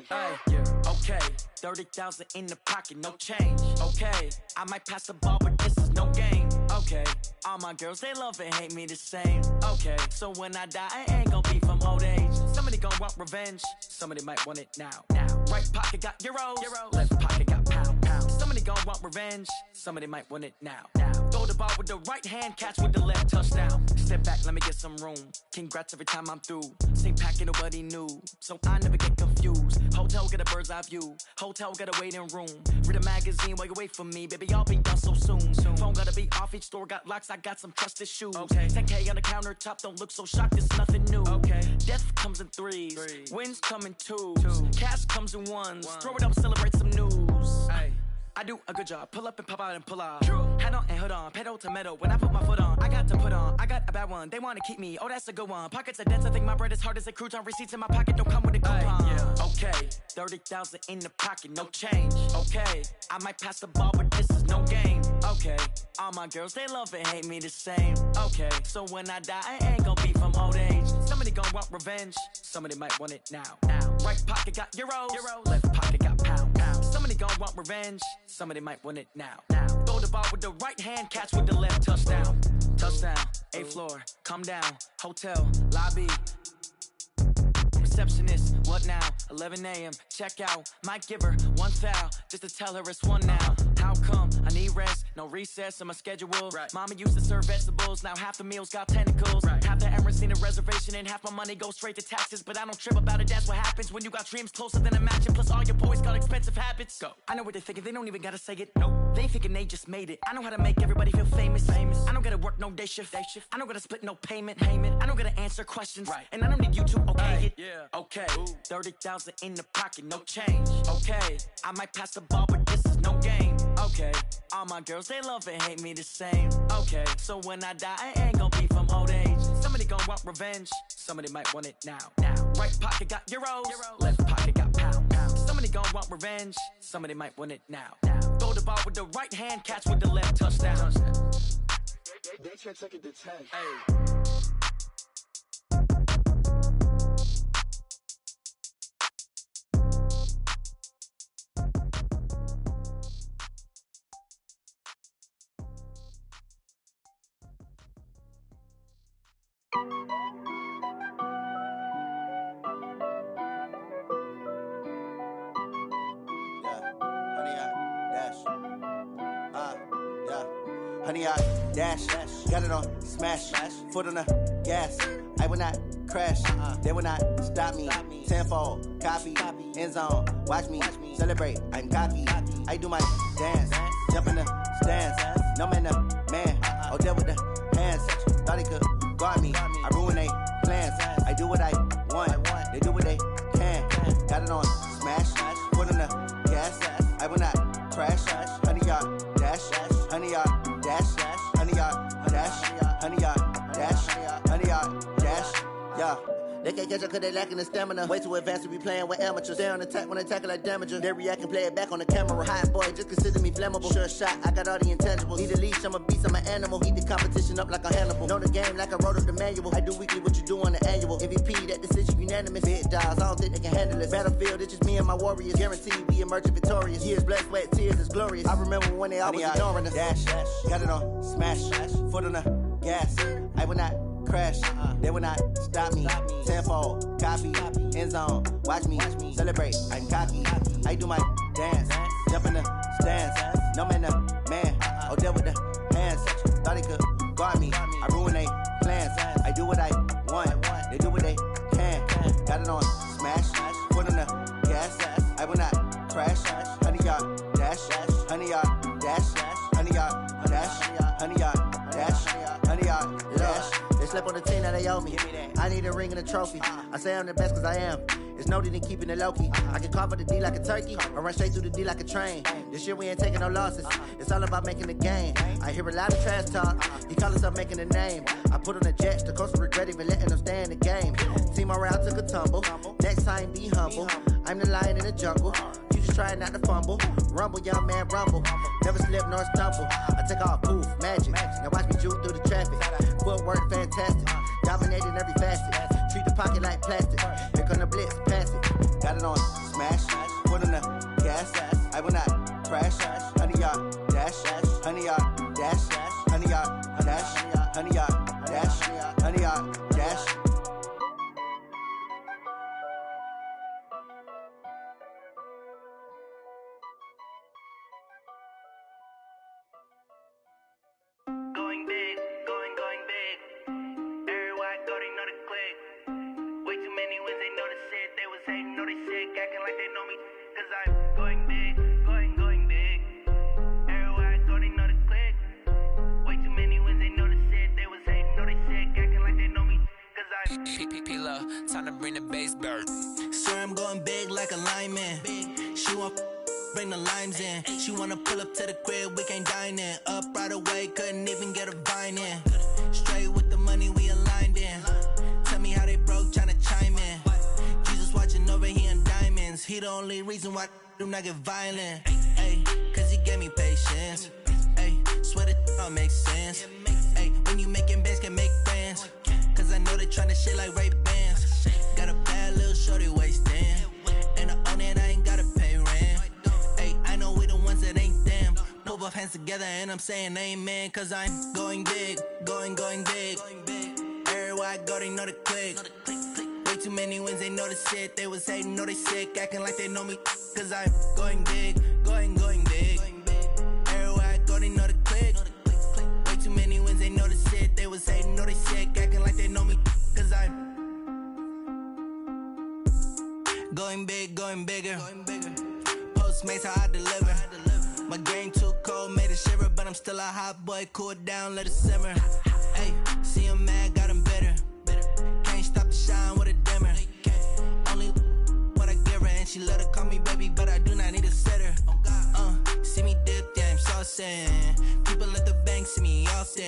Hey, yeah. Okay. 30,000 in the pocket, no change. Okay. I might pass the ball, but this is no game. Okay. All my girls, they love and hate me the same. Okay. So when I die, I ain't gon' be from old age. Somebody gon' want revenge. Somebody might want it now. Right pocket got euros. Left pocket got pound. Somebody gon' want revenge. Somebody might want it now. Throw the ball with the right hand, catch with the left, touchdown. Step back, let me get some room. Congrats every time I'm through. Same packet, nobody knew, so I never get confused. Hotel get a bird's eye view. Hotel got a waiting room. Read a magazine while you wait for me, baby. I'll be done so soon. Phone gotta be off. Each store got locks. I got some trusted shoes. Okay. 10K on the countertop. Don't look so shocked. It's nothing new. Okay. Death comes in threes. Wins come in twos. Cash comes in ones. Throw it up, celebrate some news. Ay. I do a good job. Pull up and pop out and pull off. Head on and hood on. Pedal to metal. When I put my foot on, I got to put on. I got a bad one. They want to keep me. Oh, that's a good one. Pockets are dense. I think my bread is hard as a crouton. Receipts in my pocket don't come with a coupon. Yeah. Okay. 30,000 in the pocket. No change. Okay. I might pass the ball, but this is no game. Okay. All my girls, they love and hate me the same. Okay. So when I die, I ain't gon' be from old age. Somebody gon' want revenge. Somebody might want it now. Right pocket got euros. Left pocket got pound. Somebody gon' want revenge. Somebody might want it now. Throw the ball with the right hand, catch with the left, touchdown. Touchdown, 8th floor, come down, hotel, lobby. Receptionist, what now? 11 a.m., check out. Might give her one foul, just to tell her it's one now. How come? I need rest, no recess in my schedule. Right. Mama used to serve vegetables, now half the meals got tentacles. Right. Half the Emirates need a reservation and half my money goes straight to taxes. But I don't trip about it, that's what happens when you got dreams closer than a mansion. Plus all your boys got expensive habits. Go. I know what they're thinking, they don't even gotta say it. Nope. They thinking they just made it. I know how to make everybody feel famous. I don't gotta work no day shift. I don't gotta split no payment. I don't gotta answer questions. Right. And I don't need you to okay it. Yeah. Okay. 30,000 in the pocket, no change. Okay. I might pass the ball, but this is no game. Okay. All my girls, they love and hate me the same. Okay. So when I die, I ain't gon' be from old age. Somebody gon' want revenge. Somebody might want it now. Right pocket got euros. Left pocket got pound. Somebody gon' want revenge. Somebody might want it now. Throw the ball with the right hand, catch with the left, touchdown. They can't take it to 10. Hey. Honey, I dash, got it on smash, foot on the gas. I will not crash, they will not stop me. Tenfold, copy, end zone, watch me celebrate. I'm cocky, I do my dance, jump in the stands. No man, man, oh, there with the hands. Thought he could guard me, I ruin they plans. I do what I want, they do what they can. Got it on smash, foot on the gas. I will not crash, honey, y'all dash, honey, y'all dash, honey, y'all dash, honey, y'all dash, honey, y'all dash, yeah. They can't catch up cause they lacking the stamina. Way too advanced to be playing with amateurs. Stay on attack when they tackle like damager. They react and play it back on the camera. Hot boy, just consider me flammable. Sure shot, I got all the intangibles. Need a leash, I'm a beast, I'm an animal. Eat the competition up like a Hannibal. Know the game like I wrote up the manual. I do weekly what you do on the annual. MVP, that decision unanimous. Big dogs, I don't think they can handle it. Battlefield, it's just me and my warriors. Guaranteed we emerging victorious. Years, blood, sweat, tears, it's glorious. I remember when they always ignoring us. Dash, got it on smash, foot on the gas. I will not crash, they will not stop me. Tenfold, copy, end zone, watch me celebrate. I'm cocky, I do my dance, jump in the stands. No man, man, oh, there with the hands. Thought he could guard me, I ruin they plans. I do what I want, they do what they can. Got it on smash, foot on the gas. I will not crash, honey, y'all dash, honey, y'all dash, honey, y'all dash, honey, y'all dash, honey, y'all dash. They slept on the team that they owe me. I need a ring and a trophy. I say I'm the best cause I am. It's no need in keeping it low-key. I can carve up the D like a turkey or run straight through the D like a train. This year we ain't taking no losses. It's all about making the game. I hear a lot of trash talk. He call himself making a name. I put on the jets. The coach will regret even letting them stay in the game. Team morale took a tumble. Next time be humble. I'm the lion in the jungle. You just trying not to fumble. Rumble, young man, rumble. Never slip nor stumble. I take off, poof, magic. Now watch me juke through the traffic. Footwork fantastic. dominating every facet. Treat the pocket like plastic. Here come the blitz, pass it. Got it on smash, foot on the gas. I will not crash. 100-yard dash, 100-yard dash, 100-yard dash, 100-yard dash, 100-yard dash. Going big, going big. Everywhere I go, they know the click. Way too many wins, they know the shit. They was hating, know they sick, acting like they know me. Cause I'm going big, going big. Everywhere I go, they know the click. Way too many wins, they know the shit. They was hating, know they sick, acting like they know me. Cause I'm P-P-P-Love, time to bring the bass bird. Sir, I'm going big like a lineman. She want bring the limes in. She wanna pull up to the crib, we can't dine in. Up right away, couldn't even get a vine in. Straight with the money we aligned in. Tell me how they broke, tryna chime in. Jesus watching over here in diamonds. He the only reason why do not get violent. Ay, cause he gave me patience. Ay, swear that all makes sense. Ay, when you making bands, can make friends. Cause I know they tryna shit like Ray-Bans. Got a bad little shorty wasting. And I own it, I ain't gotta pay rent. Ay, I know we the ones that ain't them. Pull both hands together and I'm saying amen. Cause I'm going big, going big. Everywhere I go, they know the click. Way too many wins, they know the shit. They was hating, know they sick, acting like they know me. Cause I'm going big, going big. Everywhere I go, they know the click. Way too many wins, they know the shit. They was hating, know they sick, acting like they know me. Cause I'm going big, going bigger. Postmates, how I deliver. My game too cold, made it shiver. But I'm still a hot boy, cool it down, let it simmer. Hey, see him mad, got him bitter. Can't stop the shine with a dimmer. Only what I give her, and she let her call me baby, but I do not need a sitter. See me dip, yeah, I'm saucing. People at the bank see me often.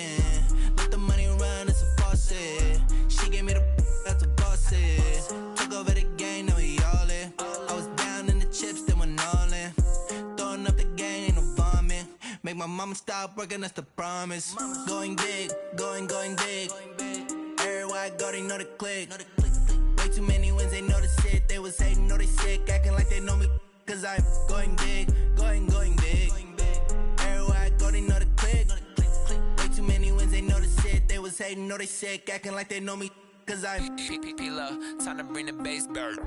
Let the money run, it's a faucet. She gave me the that's a boss is. Took over the game, now we all in. I was down in the chips, then went all in. Throwing up the game, ain't no vomit. Make my mama stop working, that's the promise. Going big, going big. Everywhere I go, they know the click. Way too many wins, they know the shit. They was hating, know they sick, acting like they know me. Cause I'm going big, going big. Everywhere I go, they know the click. Way too many wins, they know the shit. They was hating, know they sick, acting like they know me. Cause I'm P-P-P-Love, time to bring the bass bird.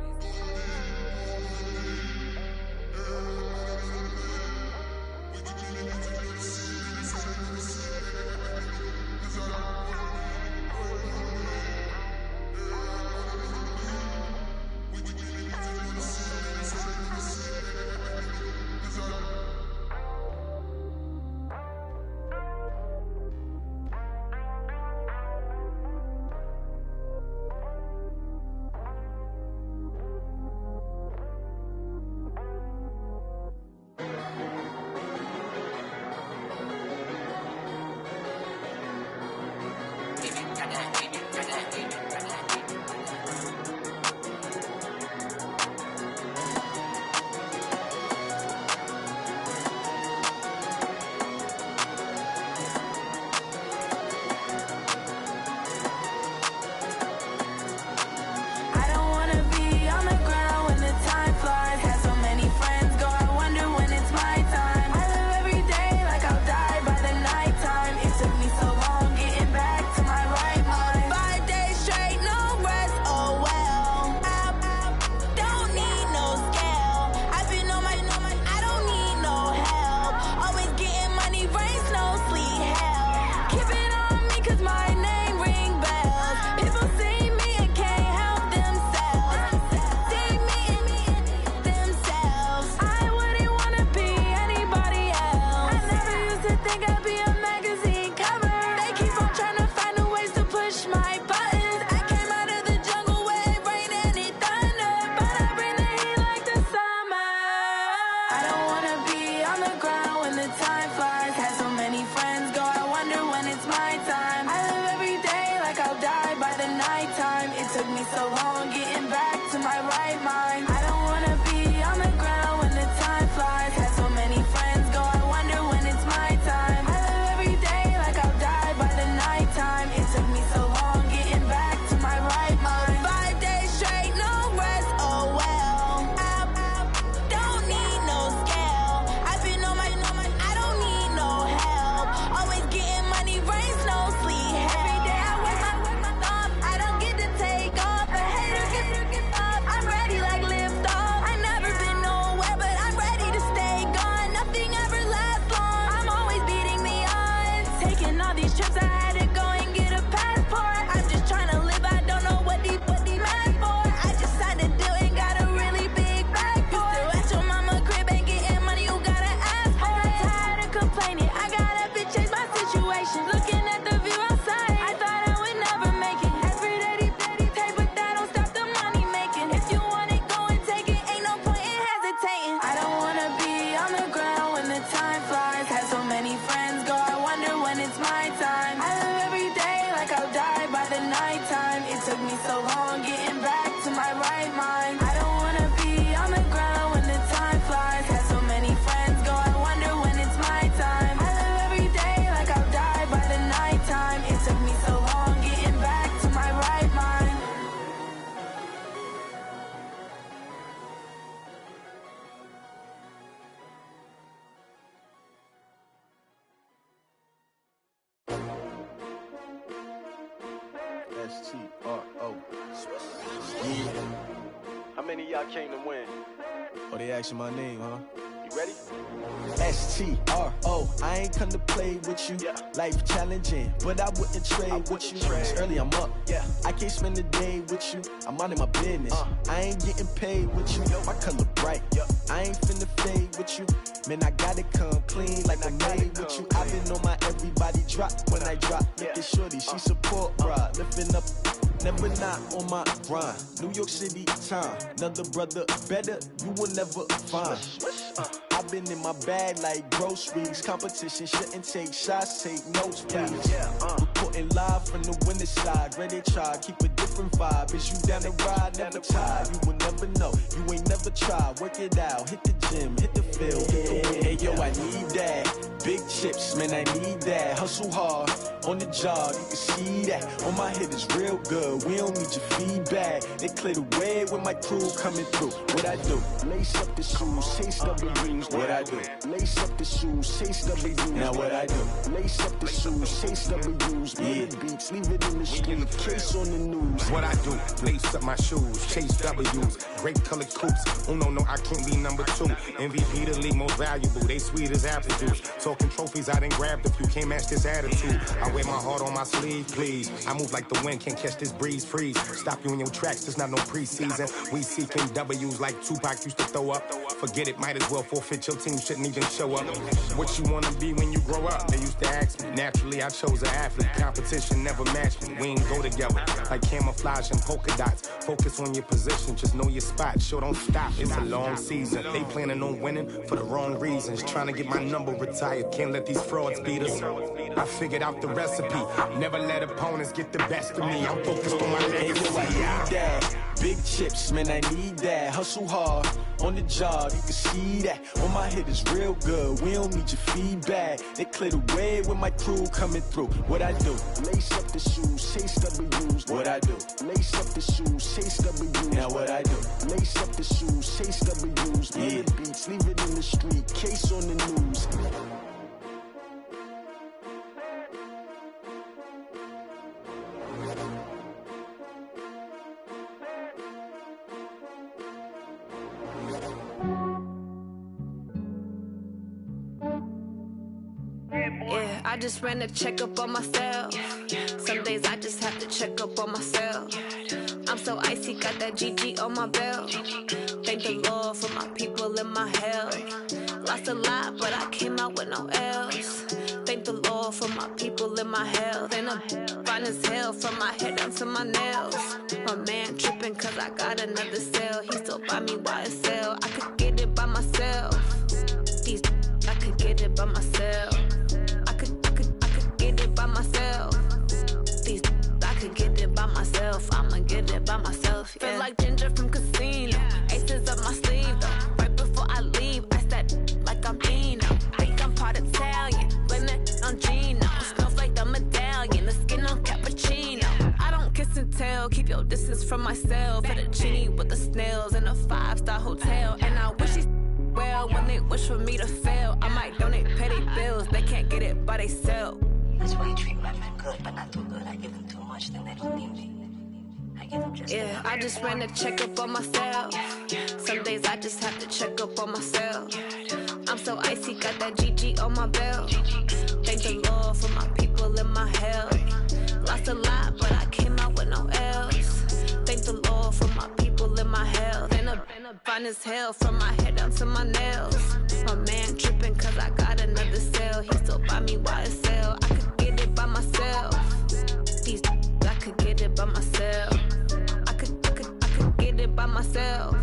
When the time flies, had so many friends go, I wonder when it's my time. these trips, I had to go and get a passport. I'm just trying to live, I don't know what these mad for. I just signed a deal and got a really big bag for it. Still at your mama crib, ain't getting money, you gotta ask for it. I got tired of complaining, I got up and changed my situation. Looking at the view outside, I thought I would never make it. Every day they pay, but that don't stop the money making. If you want it, go and take it, ain't no point in hesitating. I don't wanna be on the ground when the time flies. Had so many friends go, I wonder when it's my time. I live every day like I'll die by the nighttime. It took me so long getting back to my right mind. I don't wanna be on the ground when the time flies. Had so many friends go, I wonder when it's my time. I live every day like I'll die by the nighttime. It took me so long getting back to my right mind. S-T-R-O. How many of y'all came to win? Oh, they asking my name, huh? You ready? S-T-R-O. I ain't come to play with you. Yeah. Life challenging, but I wouldn't trade with you. It's early, I'm up. Yeah. I can't spend the day with you. I'm minding my business. I ain't getting paid with you. My color bright. I ain't finna fade with you. Man, I gotta come clean like I made with you. I've been on my everybody drop when I drop. Look at shorty, she support, bruh. Lifting up. Never not on my grind. New York City time. Another brother better, you will never find. I've been in my bag like groceries. Competition shouldn't take shots, take notes, please. Reporting live from the winning side. Ready to try, keep a different vibe. Is you down the ride, never tired. You will never know, you ain't never tried. Work it out, hit the gym, hit the field, hit the wind. Hey yo, I need that. Big chips, man, I need that. Hustle hard, on the job, you can see that. On my head is real good, we don't need your feedback. They clear the way with my crew coming through. What I do? Lace up the shoes, chase W's. What I do? Lace up the shoes, chase W's. Now what I do? Lace up the shoes, chase W's. Yeah. Beats, leave it in the street, case on the news. What I do? Lace up my shoes, chase W's. Great colored coops. Oh no, I can't be number 2. MVP the league most valuable. They sweet as apple juice. Talking trophies, I done grabbed a few. Can't match this attitude. I wear my heart on my sleeve, please. I move like the wind, can't catch this breeze, freeze. Stop you in your tracks, there's not no preseason. We seeking W's like Tupac used to throw up. Forget it, might as well forfeit. Your team shouldn't even show up. What you wanna be when you grow up? They used to ask me. Naturally, I chose an athlete. Competition never matched me. We ain't go together like camouflage and polka dots. Focus on your position, just know your spot. Sure, don't stop. It's a long season. They planning on winning for the wrong reasons. Trying to get my number retired. Can't let these frauds beat us. I figured out the recipe. Never let opponents get the best of me. I'm focused on my legacy. I need that. Big chips, man, I need that. Hustle hard, on the job, you can see that. On my head is real good, we don't need your feedback. They clear the way with my crew coming through. What I do? Lace up the shoes, chase W's. What I do? Lace up the shoes, chase W's. Now what I do? Lace up the shoes, chase W's. Yeah. Beats, leave it in the street, case on the news. Yeah, I just ran a checkup on myself. Some days I just have to check up on myself. I'm so icy, got that GG on my belt. Thank the Lord for my people and my health. Lost a lot, but I came out with no L's. Thank the Lord for my people and my health. And I'm fine as hell from my head down to my nails. My man tripping cause I got another cell. He still buy me YSL. I could get it by myself. I could get it by myself. I could get it by myself. I could get it by myself. I'ma get it by myself. Yeah. Feel like Ginger from Casino. Aces up my sleeve though. Right before I leave, I said like I'm Dino. Think I'm part Italian. Blame it on Gino. Smells like the medallion. The skin on cappuccino. I don't kiss and tell. Keep your distance from myself. At a genie with the snails in a 5-star hotel. And I wish he well when they wish for me to fail. I might donate, pay their bills. They can't get it by they self. That's why you treat women good, but not too good. I give them too much, then they don't need me. I give them just yeah, I just ran a checkup on myself. Some days I just have to check up on myself. I'm so icy, got that GG on my belt. Thank the Lord for my people and my my health. Lost a lot, but I came out with no L's. Thank the Lord for my people in my health. And a fine as hell from my head down to my nails. My man tripping cause I got another sale. He still buy me YSL. I could get it by myself. These I could get it by myself. I could get it by myself.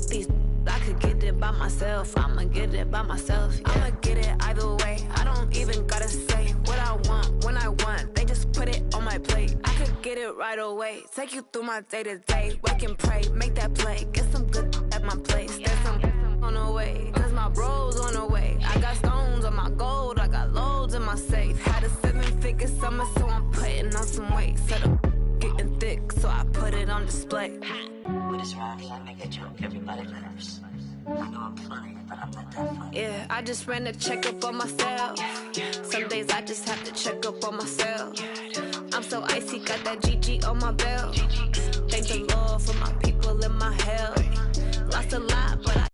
These I could get it by myself. I'ma get it by myself. Yeah. I'ma get it either way. I don't even gotta say what I want when I want. They just put it on my plate. I could get it right away. Take you through my day to day. Wake and pray, make that play. Get some good at my place. There's some on the way. Cause my bros on the way. I got stones on my gold. I got loads in my safe. Had a 7-figure summer, so I'm putting on some weight. Set up getting thick, so I put it on display. With this rhyme, I make a joke, everybody laughs. I know I'm funny, but I'm not that funny. Yeah, I just ran a checkup on myself. Some days I just have to check up on myself. I'm so icy, got that GG on my belt. Thank the Lord for my people in my health. Lost a lot, but I